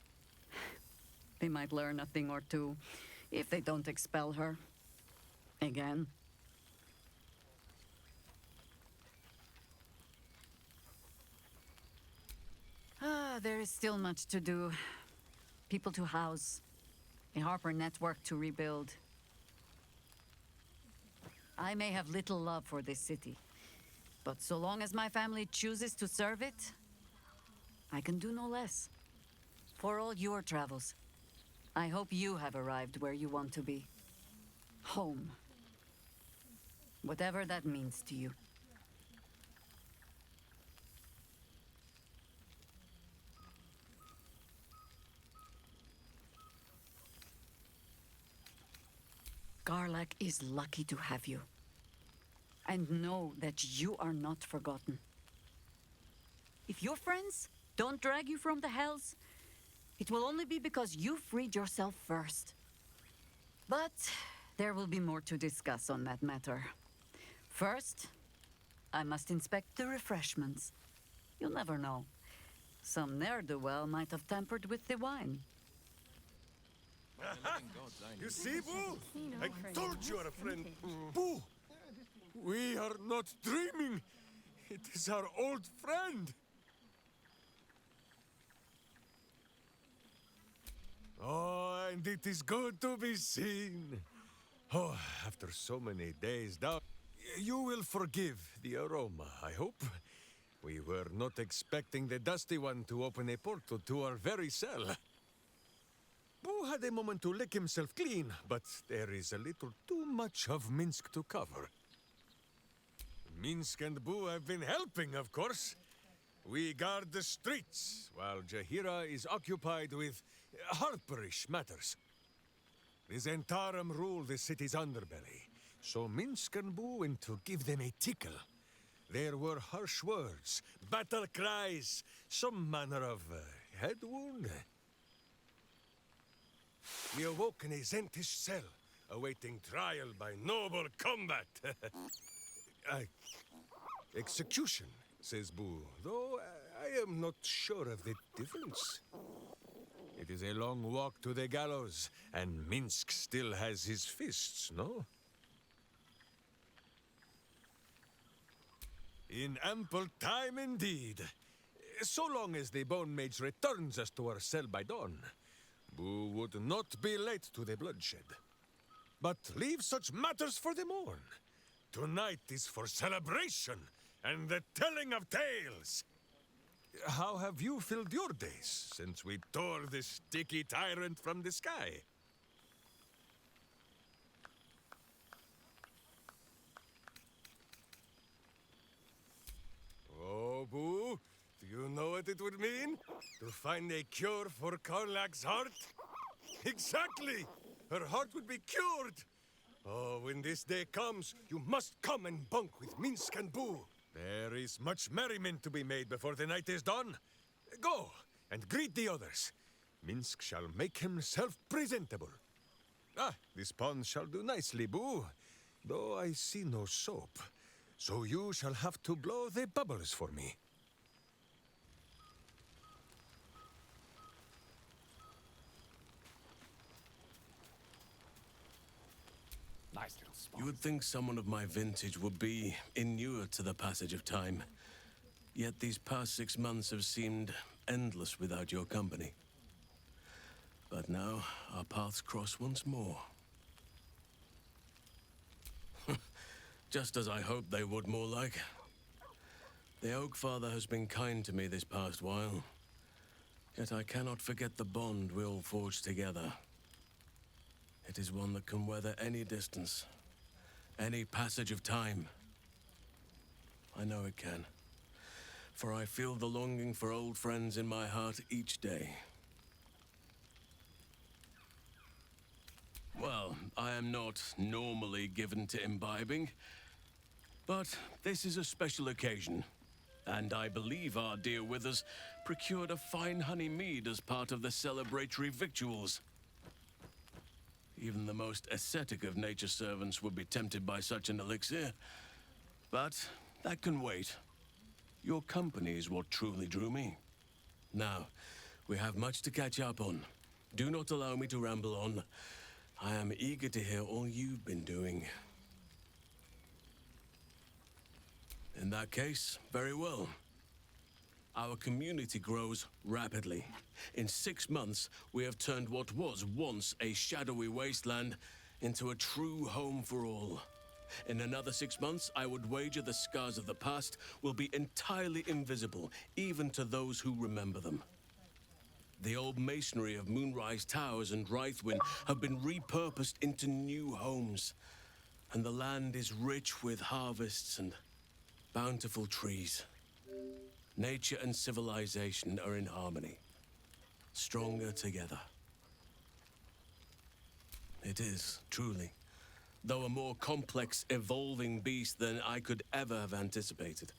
They might learn a thing or two, if they don't expel her. Again. There is still much to do. People to house. A Harper network to rebuild. I may have little love for this city, but so long as my family chooses to serve it, I can do no less. For all your travels, I hope you have arrived where you want to be. Home. Whatever that means to you. Garlack is lucky to have you. And know that you are not forgotten. If your friends don't drag you from the hells, it will only be because you freed yourself first. But there will be more to discuss on that matter. First, I must inspect the refreshments. You'll never know. Some ne'er-do-well might have tampered with the wine. You see, Boo? I told you are a friend. Boo! We are not dreaming. It is our old friend. Oh, and it is good to be seen. Oh, after so many days down, you will forgive the aroma, I hope. We were not expecting the Dusty One to open a portal to our very cell. Boo had a moment to lick himself clean, but there is a little too much of Minsk to cover. Minsk and Boo have been helping, of course. We guard the streets, while Jaheira is occupied with Harperish matters. The Zentarum rule the city's underbelly, so Minsk and Boo went to give them a tickle. There were harsh words, battle cries, some manner of head wound. We awoke in a Zentish cell, awaiting trial by noble combat. Execution, says Boo, though I am not sure of the difference. It is a long walk to the gallows, and Minsk still has his fists, no? In ample time indeed. So long as the Bone Mage returns us to our cell by dawn, Boo would not be late to the bloodshed. But leave such matters for the morn. Tonight is for celebration and the telling of tales. How have you filled your days since we tore this sticky tyrant from the sky? Oh, Boo, do you know what it would mean? To find a cure for Karlak's heart? Exactly! Her heart would be cured! Oh, when this day comes, you must come and bunk with Minsk and Boo. There is much merriment to be made before the night is done. Go, and greet the others. Minsk shall make himself presentable. Ah, this pond shall do nicely, Boo, though I see no soap. So you shall have to blow the bubbles for me. Nice little spot. You would think someone of my vintage would be inured to the passage of time. Yet these past 6 months have seemed endless without your company. But now, our paths cross once more. Just as I hoped they would, more like. The Oak Father has been kind to me this past while. Yet I cannot forget the bond we all forged together. It is one that can weather any distance, any passage of time. I know it can, for I feel the longing for old friends in my heart each day. Well, I am not normally given to imbibing, but this is a special occasion, and I believe our dear Withers procured a fine honey mead as part of the celebratory victuals. Even the most ascetic of nature's servants would be tempted by such an elixir. But that can wait. Your company is what truly drew me. Now, we have much to catch up on. Do not allow me to ramble on. I am eager to hear all you've been doing. In that case, very well. Our community grows rapidly. In 6 months, we have turned what was once a shadowy wasteland into a true home for all. In another 6 months, I would wager the scars of the past will be entirely invisible, even to those who remember them. The old masonry of Moonrise Towers and Rythwin have been repurposed into new homes, and the land is rich with harvests and bountiful trees. Nature and civilization are in harmony, stronger together. It is, truly, though a more complex, evolving beast than I could ever have anticipated.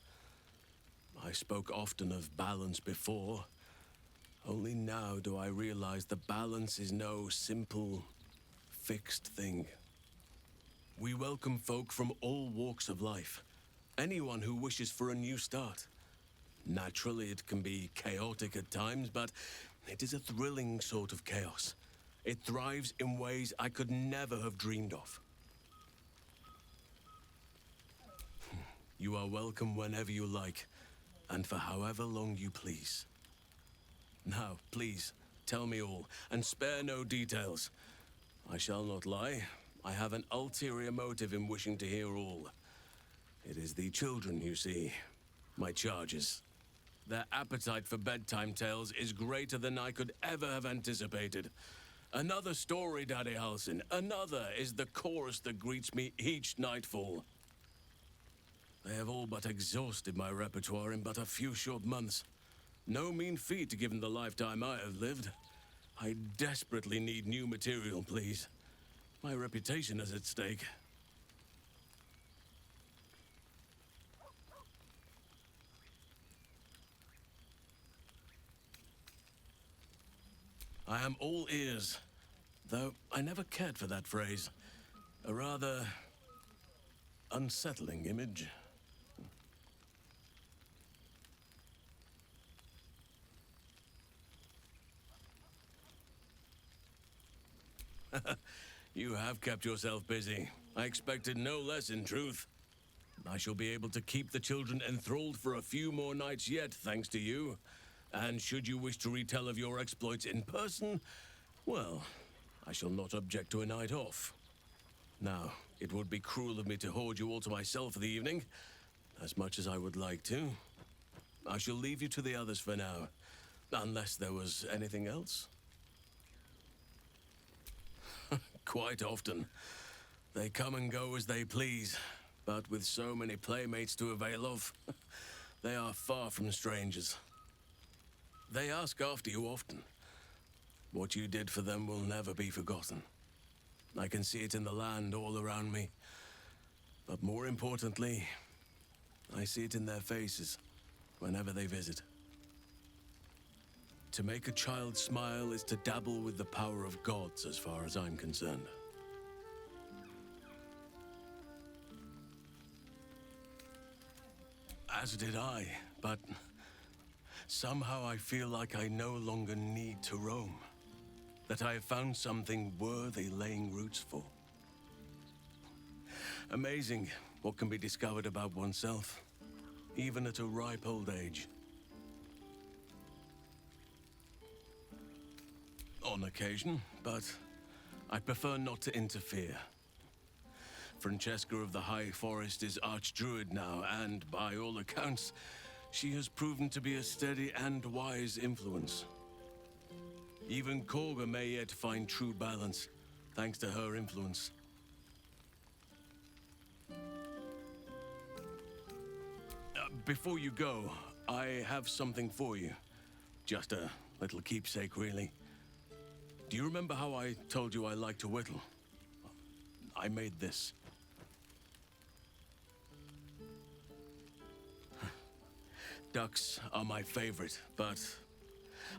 I spoke often of balance before. Only now do I realize the balance is no simple, fixed thing. We welcome folk from all walks of life. Anyone who wishes for a new start. Naturally, it can be chaotic at times, but it is a thrilling sort of chaos. It thrives in ways I could never have dreamed of. You are welcome whenever you like, and for however long you please. Now, please, tell me all, and spare no details. I shall not lie. I have an ulterior motive in wishing to hear all. It is the children, you see. My charges. Their appetite for bedtime tales is greater than I could ever have anticipated. Another story, Daddy Halsin. Another is the chorus that greets me each nightfall. They have all but exhausted my repertoire in but a few short months. No mean feat given the lifetime I have lived. I desperately need new material, please. My reputation is at stake. I am all ears, though I never cared for that phrase. A rather unsettling image. You have kept yourself busy. I expected no less, in truth. I shall be able to keep the children enthralled for a few more nights yet, thanks to you. And should you wish to retell of your exploits in person, well, I shall not object to a night off. Now, it would be cruel of me to hoard you all to myself for the evening, as much as I would like to. I shall leave you to the others for now, unless there was anything else. Quite often. They come and go as they please, but with so many playmates to avail of, they are far from strangers. They ask after you often. What you did for them will never be forgotten. I can see it in the land all around me. But more importantly, I see it in their faces whenever they visit. To make a child smile is to dabble with the power of gods, as far as I'm concerned. As did I, but somehow I feel like I no longer need to roam. That I have found something worthy laying roots for. Amazing what can be discovered about oneself, even at a ripe old age. On occasion, but I prefer not to interfere. Francesca of the High Forest is Archdruid now, and by all accounts, she has proven to be a steady and wise influence. Even Korga may yet find true balance, thanks to her influence. Before you go, I have something for you. Just a little keepsake, really. Do you remember how I told you I like to whittle? I made this. Ducks are my favorite, but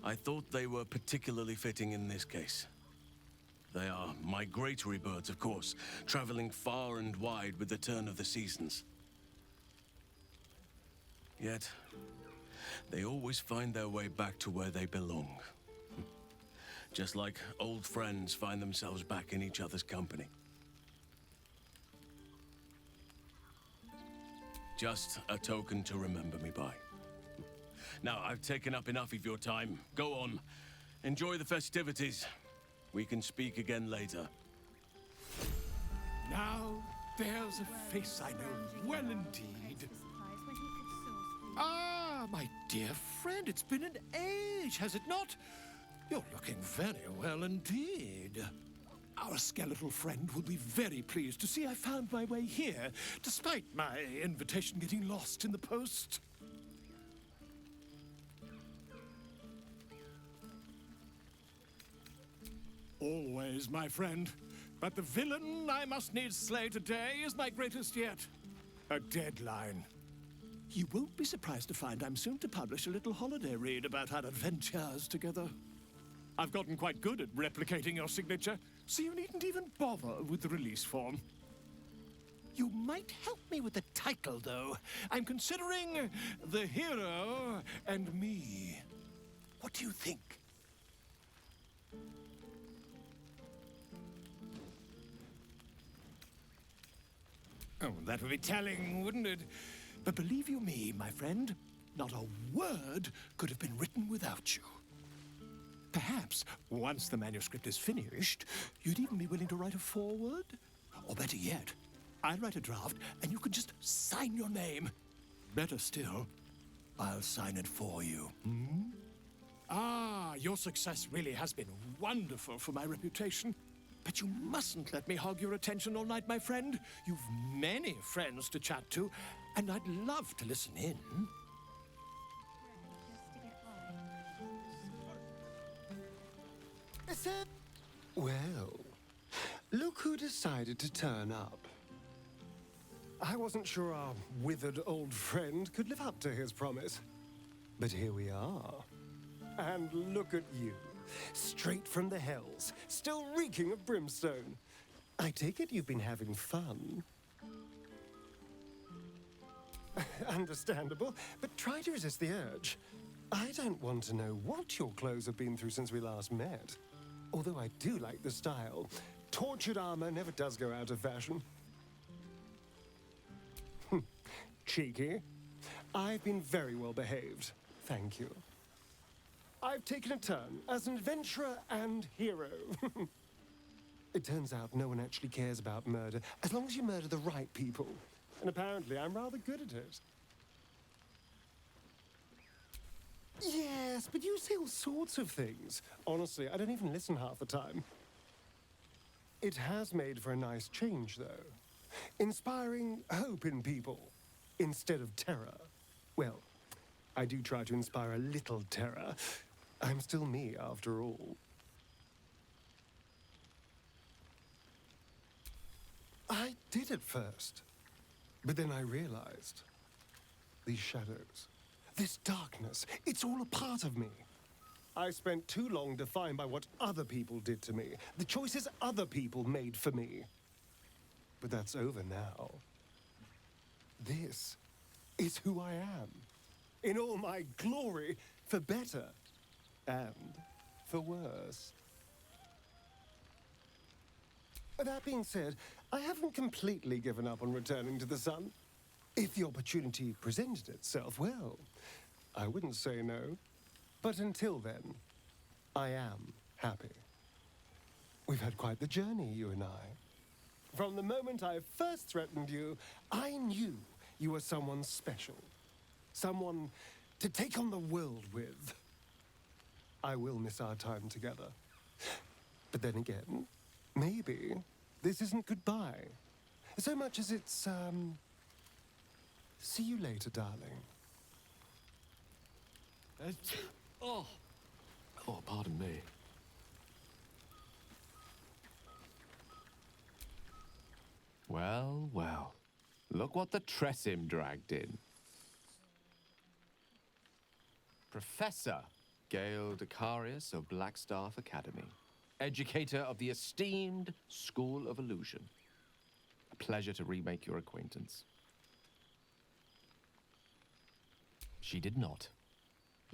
I thought they were particularly fitting in this case. They are migratory birds, of course, traveling far and wide with the turn of the seasons. Yet, they always find their way back to where they belong. Just like old friends find themselves back in each other's company. Just a token to remember me by. Now, I've taken up enough of your time. Go on. Enjoy the festivities. We can speak again later. Now, there's a face I know well indeed. Ah, my dear friend, it's been an age, has it not? You're looking very well indeed. Our skeletal friend will be very pleased to see I found my way here, despite my invitation getting lost in the post. Always, my friend. But the villain I must needs slay today is my greatest yet. A deadline. You won't be surprised to find I'm soon to publish a little holiday read about our adventures together. I've gotten quite good at replicating your signature, so you needn't even bother with the release form. You might help me with the title, though. I'm considering The Hero and Me. What do you think? Oh, that would be telling, wouldn't it? But believe you me, my friend, not a word could have been written without you. Perhaps, once the manuscript is finished, you'd even be willing to write a foreword? Or better yet, I'll write a draft and you can just sign your name. Better still, I'll sign it for you. Hmm? Ah, your success really has been wonderful for my reputation. But you mustn't let me hog your attention all night, my friend. You've many friends to chat to, and I'd love to listen in. Well, look who decided to turn up. I wasn't sure our withered old friend could live up to his promise. But here we are. And look at you. Straight from the hells, still reeking of brimstone. I take it you've been having fun. Understandable, but try to resist the urge. I don't want to know what your clothes have been through since we last met. Although I do like the style. Tortured armor never does go out of fashion. cheeky. I've been very well behaved. Thank you. I've taken a turn as an adventurer and hero. It turns out no one actually cares about murder, as long as you murder the right people. And apparently I'm rather good at it. Yes, but you say all sorts of things. Honestly, I don't even listen half the time. It has made for a nice change, though. Inspiring hope in people instead of terror. Well, I do try to inspire a little terror. I'm still me, after all. I did at first, but then I realized these shadows, this darkness, it's all a part of me. I spent too long defined by what other people did to me, the choices other people made for me. But that's over now. This is who I am, in all my glory, for better and for worse. That being said, I haven't completely given up on returning to the sun. If the opportunity presented itself, well, I wouldn't say no. But until then, I am happy. We've had quite the journey, you and I. From the moment I first threatened you, I knew you were someone special. Someone to take on the world with. I will miss our time together. But then again, maybe this isn't goodbye. So much as it's, see you later, darling. Oh, pardon me. Well, well. Look what the Tressim dragged in. Professor Gale Decarius of Blackstaff Academy. Educator of the esteemed School of Illusion. A pleasure to remake your acquaintance. She did not.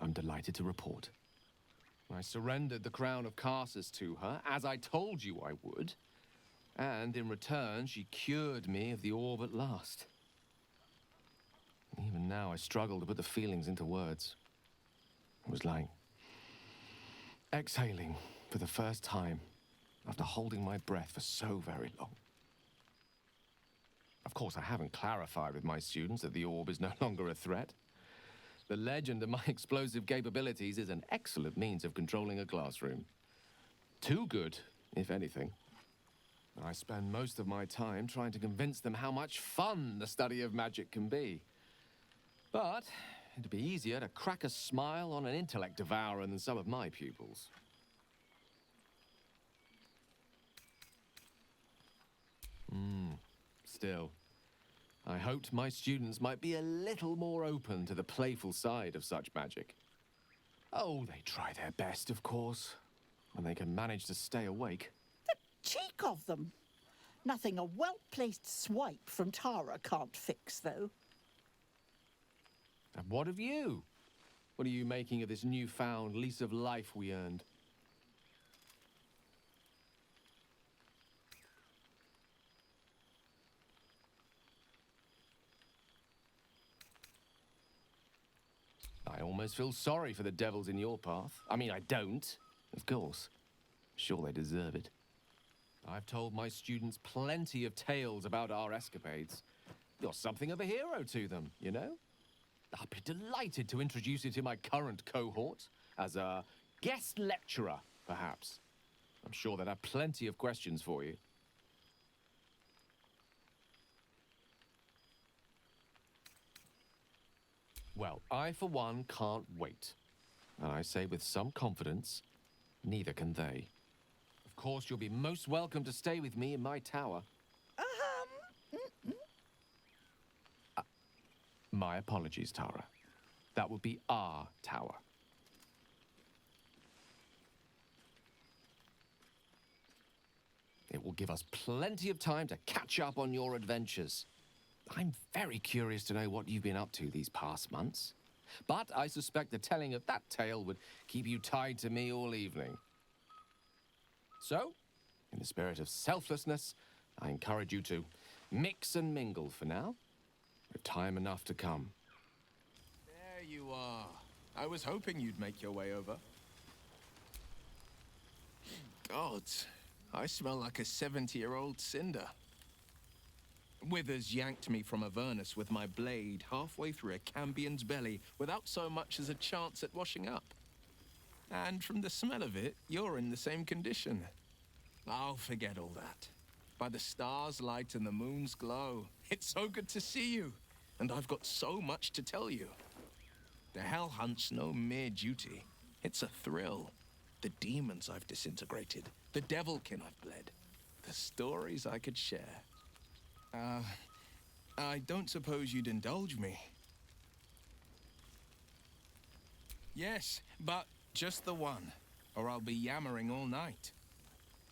I'm delighted to report. I surrendered the crown of Carsus to her, as I told you I would. And in return, she cured me of the orb at last. Even now, I struggle to put the feelings into words. It was like exhaling for the first time after holding my breath for so very long. Of course, I haven't clarified with my students that the orb is no longer a threat. The legend of my explosive capabilities is an excellent means of controlling a classroom. Too good, if anything. I spend most of my time trying to convince them how much fun the study of magic can be. But it'd be easier to crack a smile on an intellect devourer than some of my pupils. Still, I hoped my students might be a little more open to the playful side of such magic. Oh, they try their best, of course, when they can manage to stay awake. Cheek of them! Nothing a well-placed swipe from Tara can't fix, though. And what of you? What are you making of this newfound lease of life we earned? I almost feel sorry for the devils in your path. I mean, I don't, of course. Sure, they deserve it. I've told my students plenty of tales about our escapades. You're something of a hero to them, you know? I'd be delighted to introduce you to my current cohort as a guest lecturer, perhaps. I'm sure they'd have plenty of questions for you. Well, I, for one, can't wait. And I say with some confidence, neither can they. Of course, you'll be most welcome to stay with me in my tower. My apologies, Tara. That would be our tower. It will give us plenty of time to catch up on your adventures. I'm very curious to know what you've been up to these past months. But I suspect the telling of that tale would keep you tied to me all evening. So, in the spirit of selflessness, I encourage you to mix and mingle for now. with time enough to come. There you are. I was hoping you'd make your way over. Gods, I smell like a 70-year-old cinder. Withers yanked me from Avernus with my blade halfway through a Cambion's belly without so much as a chance at washing up. And from the smell of it, you're in the same condition. I'll forget all that. By the stars' light and the moon's glow, it's so good to see you, and I've got so much to tell you. The Hell Hunt's no mere duty. It's a thrill. The demons I've disintegrated, the devilkin I've bled, the stories I could share. I don't suppose you'd indulge me. Yes, but just the one, or I'll be yammering all night.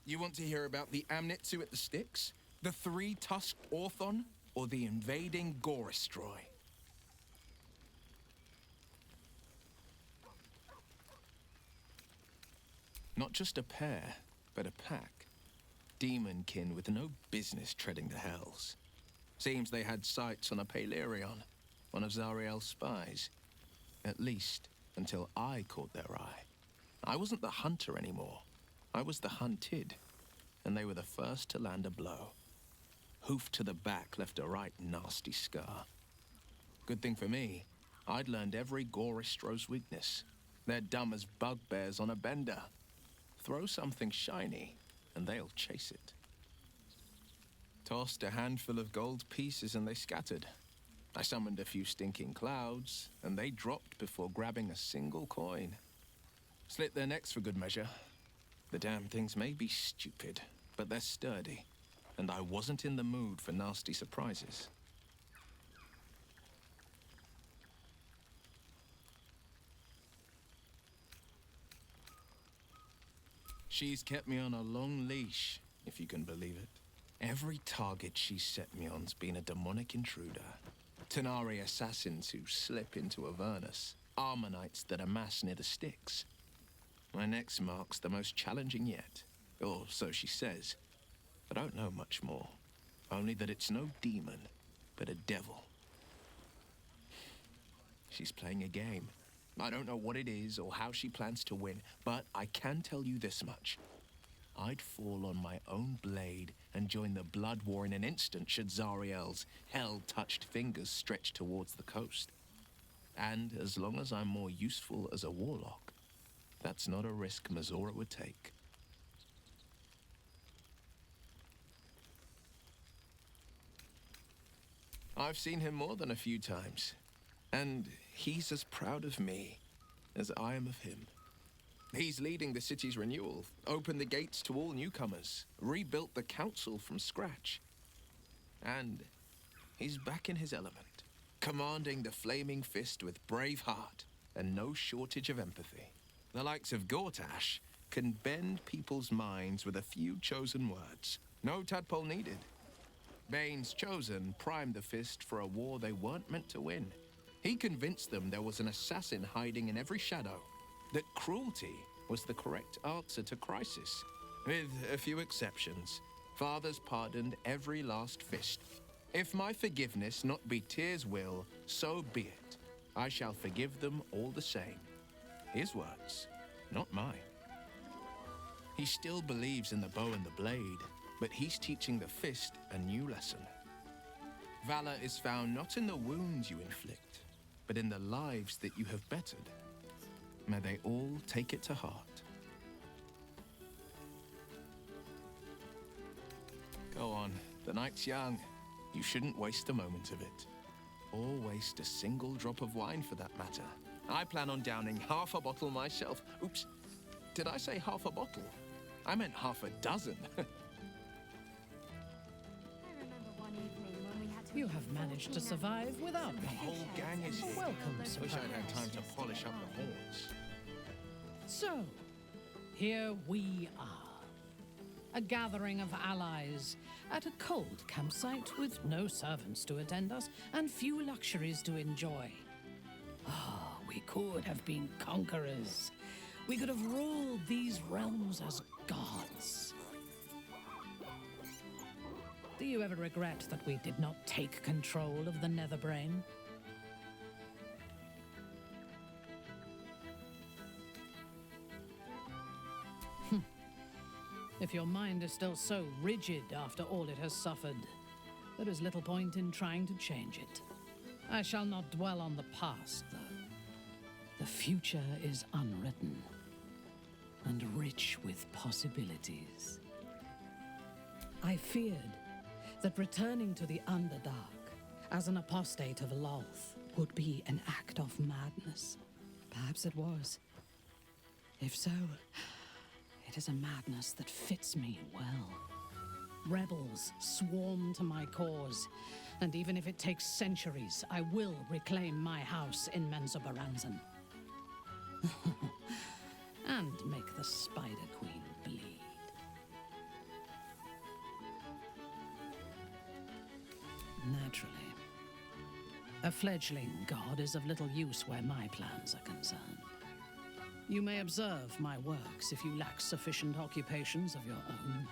You want to hear about the Amnitsu at the Styx, the three-tusked Orthon, or the invading Goristroy? Not just a pair, but a pack. Demonkin with no business treading the hells. Seems they had sights on a Palerion, one of Zariel's spies. At least, until I caught their eye. I wasn't the hunter anymore. I was the hunted, and they were the first to land a blow. Hoof to the back left a right nasty scar. Good thing for me, I'd learned every Goristro's weakness. They're dumb as bugbears on a bender. Throw something shiny, and they'll chase it. Tossed a handful of gold pieces and they scattered. I summoned a few stinking clouds, and they dropped before grabbing a single coin. Slit their necks for good measure. The damn things may be stupid, but they're sturdy, and I wasn't in the mood for nasty surprises. She's kept me on a long leash, if you can believe it. Every target she's set me on's been a demonic intruder. Tenari assassins who slip into Avernus. Armonites that amass near the Styx. My next mark's the most challenging yet. Or so she says. I don't know much more. Only that it's no demon, but a devil. She's playing a game. I don't know what it is or how she plans to win, but I can tell you this much. I'd fall on my own blade and join the blood war in an instant should Zariel's hell-touched fingers stretch towards the coast. And as long as I'm more useful as a warlock, that's not a risk Mazora would take. I've seen him more than a few times, and he's as proud of me as I am of him. He's leading the city's renewal, opened the gates to all newcomers, rebuilt the council from scratch. And he's back in his element, commanding the Flaming Fist with brave heart and no shortage of empathy. The likes of Gortash can bend people's minds with a few chosen words. No tadpole needed. Bane's Chosen primed the Fist for a war they weren't meant to win. He convinced them there was an assassin hiding in every shadow, that cruelty was the correct answer to crisis. With a few exceptions, fathers pardoned every last fist. If my forgiveness not be Tyr's will, so be it. I shall forgive them all the same. His words, not mine. He still believes in the bow and the blade, but he's teaching the fist a new lesson. Valor is found not in the wounds you inflict, but in the lives that you have bettered. May they all take it to heart. Go on, the night's young. You shouldn't waste a moment of it. Or waste a single drop of wine for that matter. I plan on downing half a bottle myself. Oops, did I say half a bottle? I meant half a dozen. You have managed to survive without me. The whole gang is here. Welcome, Wish surprise. I'd had time to polish up the horns. So, here we are. A gathering of allies at a cold campsite with no servants to attend us and few luxuries to enjoy. Ah, we could have been conquerors. We could have ruled these realms as gods. Do you ever regret that we did not take control of the Netherbrain? If your mind is still so rigid after all it has suffered, there is little point in trying to change it. I shall not dwell on the past, though. The future is unwritten and rich with possibilities. I feared that returning to the Underdark as an apostate of Lolth would be an act of madness. Perhaps it was. If so, it is a madness that fits me well. Rebels swarm to my cause, and even if it takes centuries, I will reclaim my house in Menzoberranzan. And make the Spider Queen bleed. Naturally. A fledgling god is of little use where my plans are concerned. You may observe my works if you lack sufficient occupations of your own,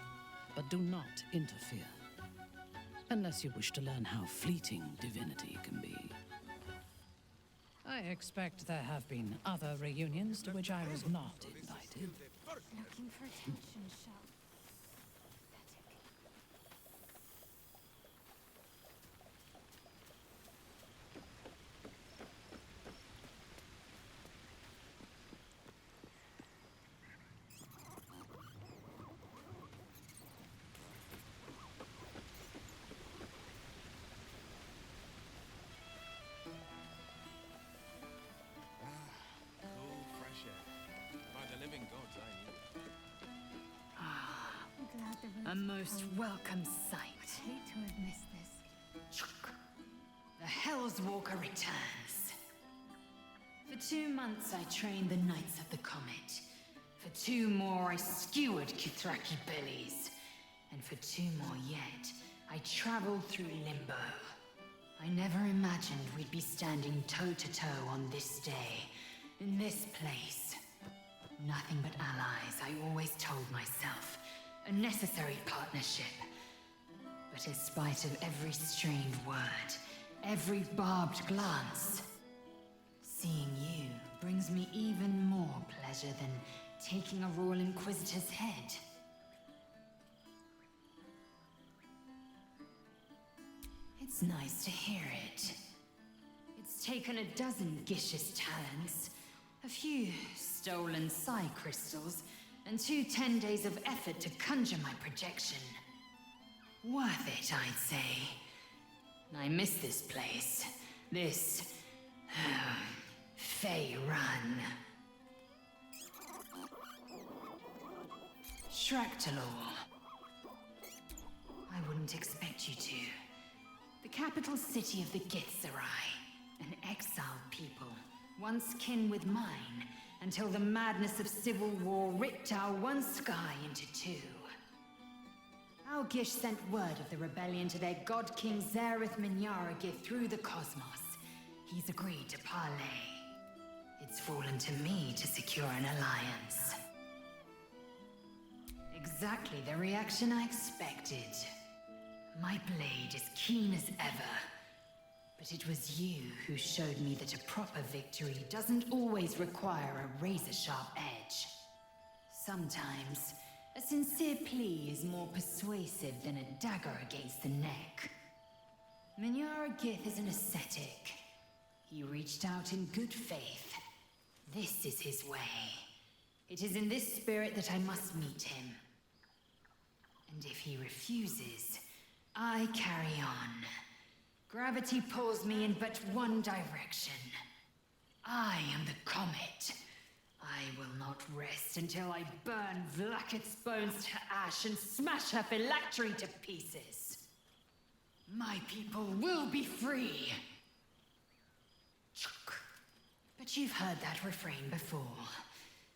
but do not interfere. Unless you wish to learn how fleeting divinity can be. I expect there have been other reunions to which I was not invited. Looking for attention, Shell. Cool, fresh air. By the living gods, I knew. Ah, I'm glad the a roads most are welcome I'd sight. hate to have missed this. The Hell's Walker returns. For 2 months I trained the Knights of the Comet. For 2 more I skewered Kithraki bellies. And for 2 more yet, I traveled through Limbo. I never imagined we'd be standing toe-to-toe on this day, in this place. Nothing but allies, I always told myself. A necessary partnership. But in spite of every strained word, every barbed glance, seeing you brings me even more pleasure than taking a Royal Inquisitor's head. It's nice to hear it. It's taken a dozen Gish's talents, a few stolen psi crystals, and 2 10 days of effort to conjure my projection. Worth it, I'd say. I miss this place. This... Fey Run. Shractalor. I wouldn't expect you to. The capital city of the Githzerai. An exiled people, once kin with mine, until the madness of civil war ripped our one sky into 2. Our Gish sent word of the rebellion to their god king Zareth Minyaragith through the cosmos. He's agreed to parley. It's fallen to me to secure an alliance. Exactly the reaction I expected. My blade is keen as ever. But it was you who showed me that a proper victory doesn't always require a razor-sharp edge. Sometimes, a sincere plea is more persuasive than a dagger against the neck. Minyara Gith is an ascetic. He reached out in good faith. This is his way. It is in this spirit that I must meet him. And if he refuses, I carry on. Gravity pulls me in but one direction. I am the comet. I will not rest until I burn Vlaakith's bones to ash and smash her phylactery to pieces. My people will be free. But you've heard that refrain before.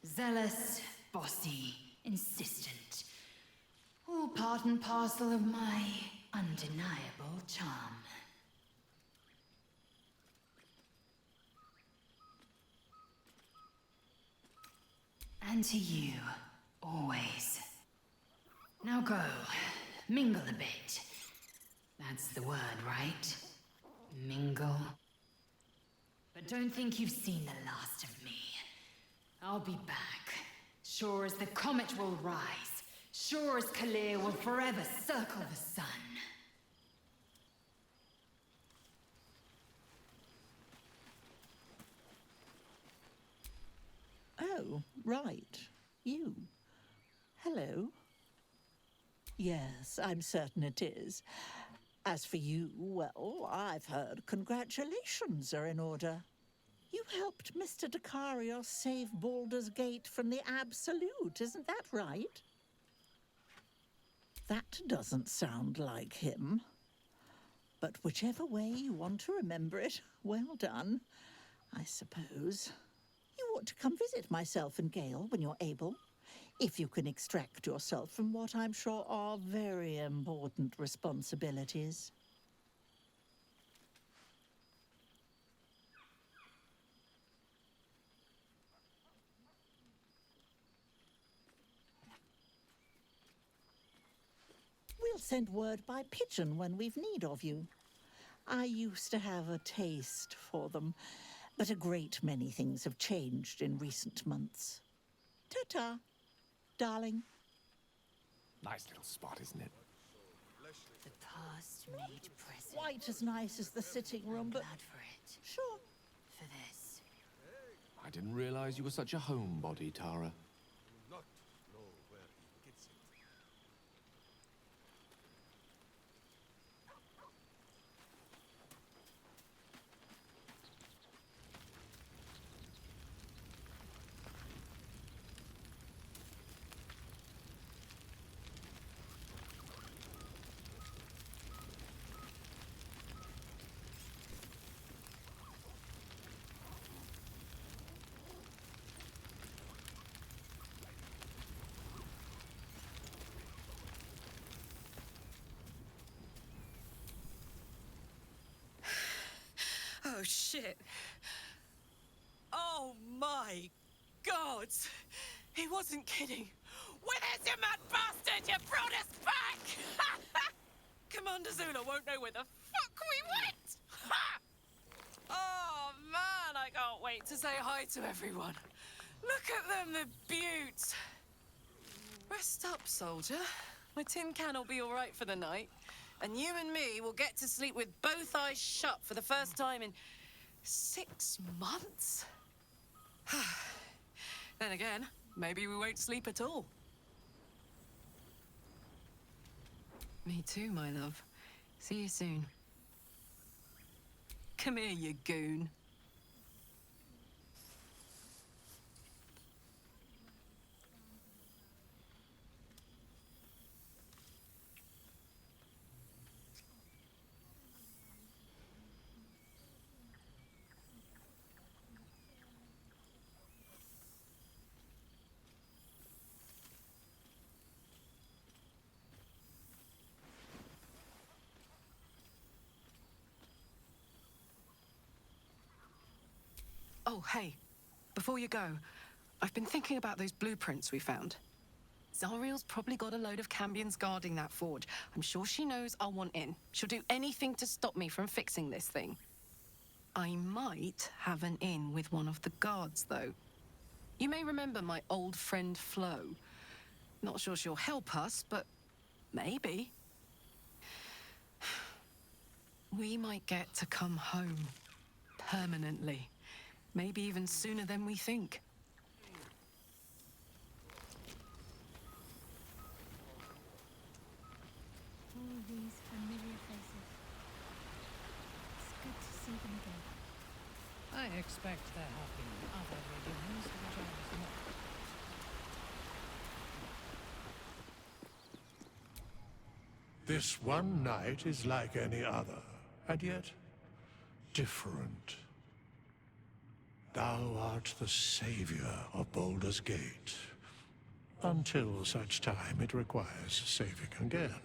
Zealous, bossy, insistent. All part and parcel of my undeniable charm. And to you, always. Now go, mingle a bit. That's the word, right? Mingle. But don't think you've seen the last of me. I'll be back. Sure as the comet will rise. Sure as Kalir will forever circle the sun. Oh, right. You. Hello. Yes, I'm certain it is. As for you, well, I've heard congratulations are in order. You helped Mr. Dacarios save Baldur's Gate from the Absolute, isn't that right? That doesn't sound like him. But whichever way you want to remember it, well done, I suppose. You ought to come visit myself and Gale when you're able, if you can extract yourself from what I'm sure are very important responsibilities. We'll send word by pigeon when we've need of you. I used to have a taste for them, but a great many things have changed in recent months. Ta-ta, darling. Nice little spot, isn't it? The past made present. Quite as nice as the sitting room, but... Glad for it. Sure. For this. I didn't realize you were such a homebody, Tara. Not know where he gets it. Oh, shit. Oh, my God. He wasn't kidding. Where is you mad bastard? You brought us back! Commander Zula won't know where the fuck we went! Ha! Oh, man, I can't wait to say hi to everyone. Look at them, the beauts. Rest up, soldier. My tin can will be all right for the night. And you and me will get to sleep with both eyes shut for the first time in 6 months? Then again, maybe we won't sleep at all. Me too, my love. See you soon. Come here, you goon. Oh, hey. Before you go, I've been thinking about those blueprints we found. Zariel's probably got a load of Cambions guarding that forge. I'm sure she knows I'll want in. She'll do anything to stop me from fixing this thing. I might have an in with one of the guards, though. You may remember my old friend Flo. Not sure she'll help us, but maybe. We might get to come home. Permanently. Maybe even sooner than we think. All these familiar faces. It's good to see them again. I expect there have been other reunions which I was not. This one night is like any other, and yet different. Thou art the savior of Baldur's Gate, until such time it requires saving again.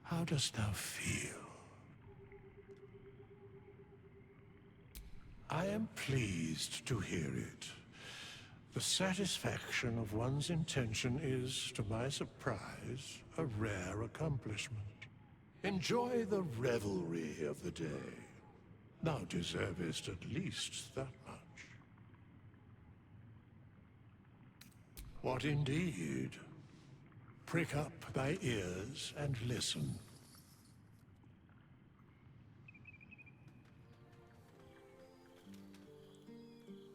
How dost thou feel? I am pleased to hear it, The satisfaction of one's intention is, to my surprise, a rare accomplishment. Enjoy the revelry of the day. Thou deservest at least that much. What indeed? Prick up thy ears and listen.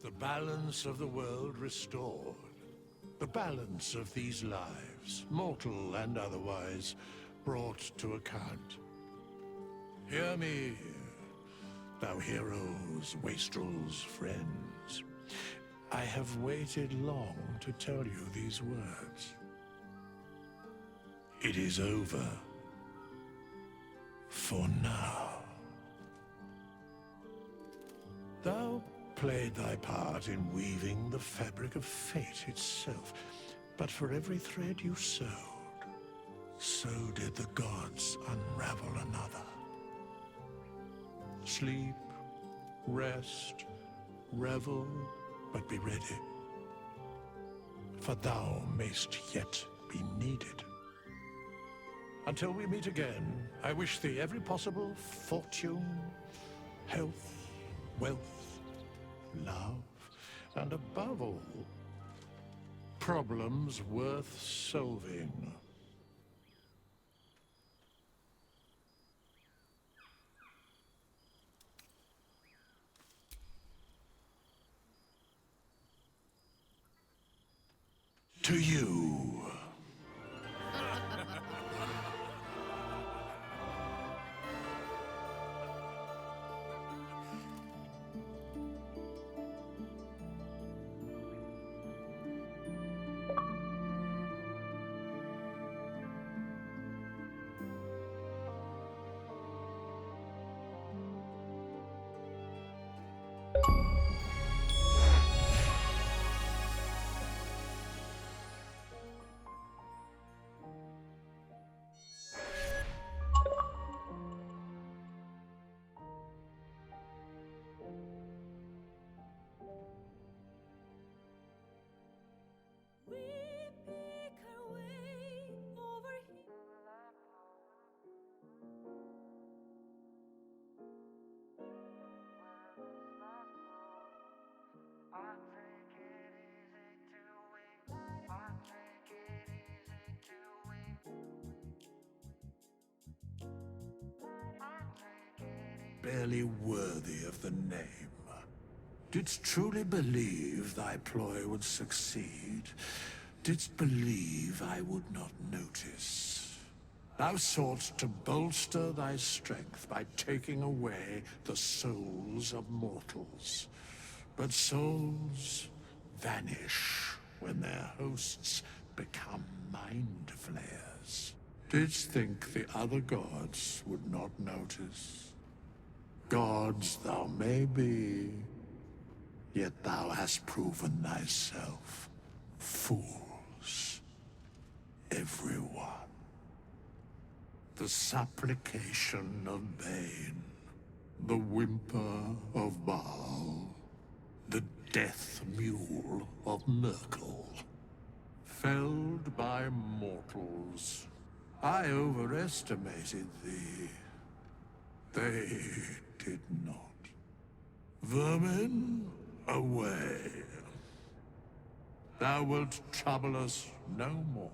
The balance of the world restored. The balance of these lives, mortal and otherwise, brought to account. Hear me, thou heroes, wastrels, friends. I have waited long to tell you these words. It is over. For now. Thou played thy part in weaving the fabric of fate itself, but for every thread you sewed, so did the gods unravel another. Sleep, rest, revel, but be ready, for thou mayst yet be needed. Until we meet again, I wish thee every possible fortune, health, wealth, love, and above all, problems worth solving. To you. Barely worthy of the name. Didst truly believe thy ploy would succeed? Didst believe I would not notice? Thou soughtst to bolster thy strength by taking away the souls of mortals. But souls vanish when their hosts become mind flayers. Didst think the other gods would not notice? Gods thou may be, yet thou hast proven thyself fools. Everyone. The supplication of Bane, the whimper of Baal, the death mule of Merkel. Felled by mortals. I overestimated thee. They did not. Vermin, away. Thou wilt trouble us no more.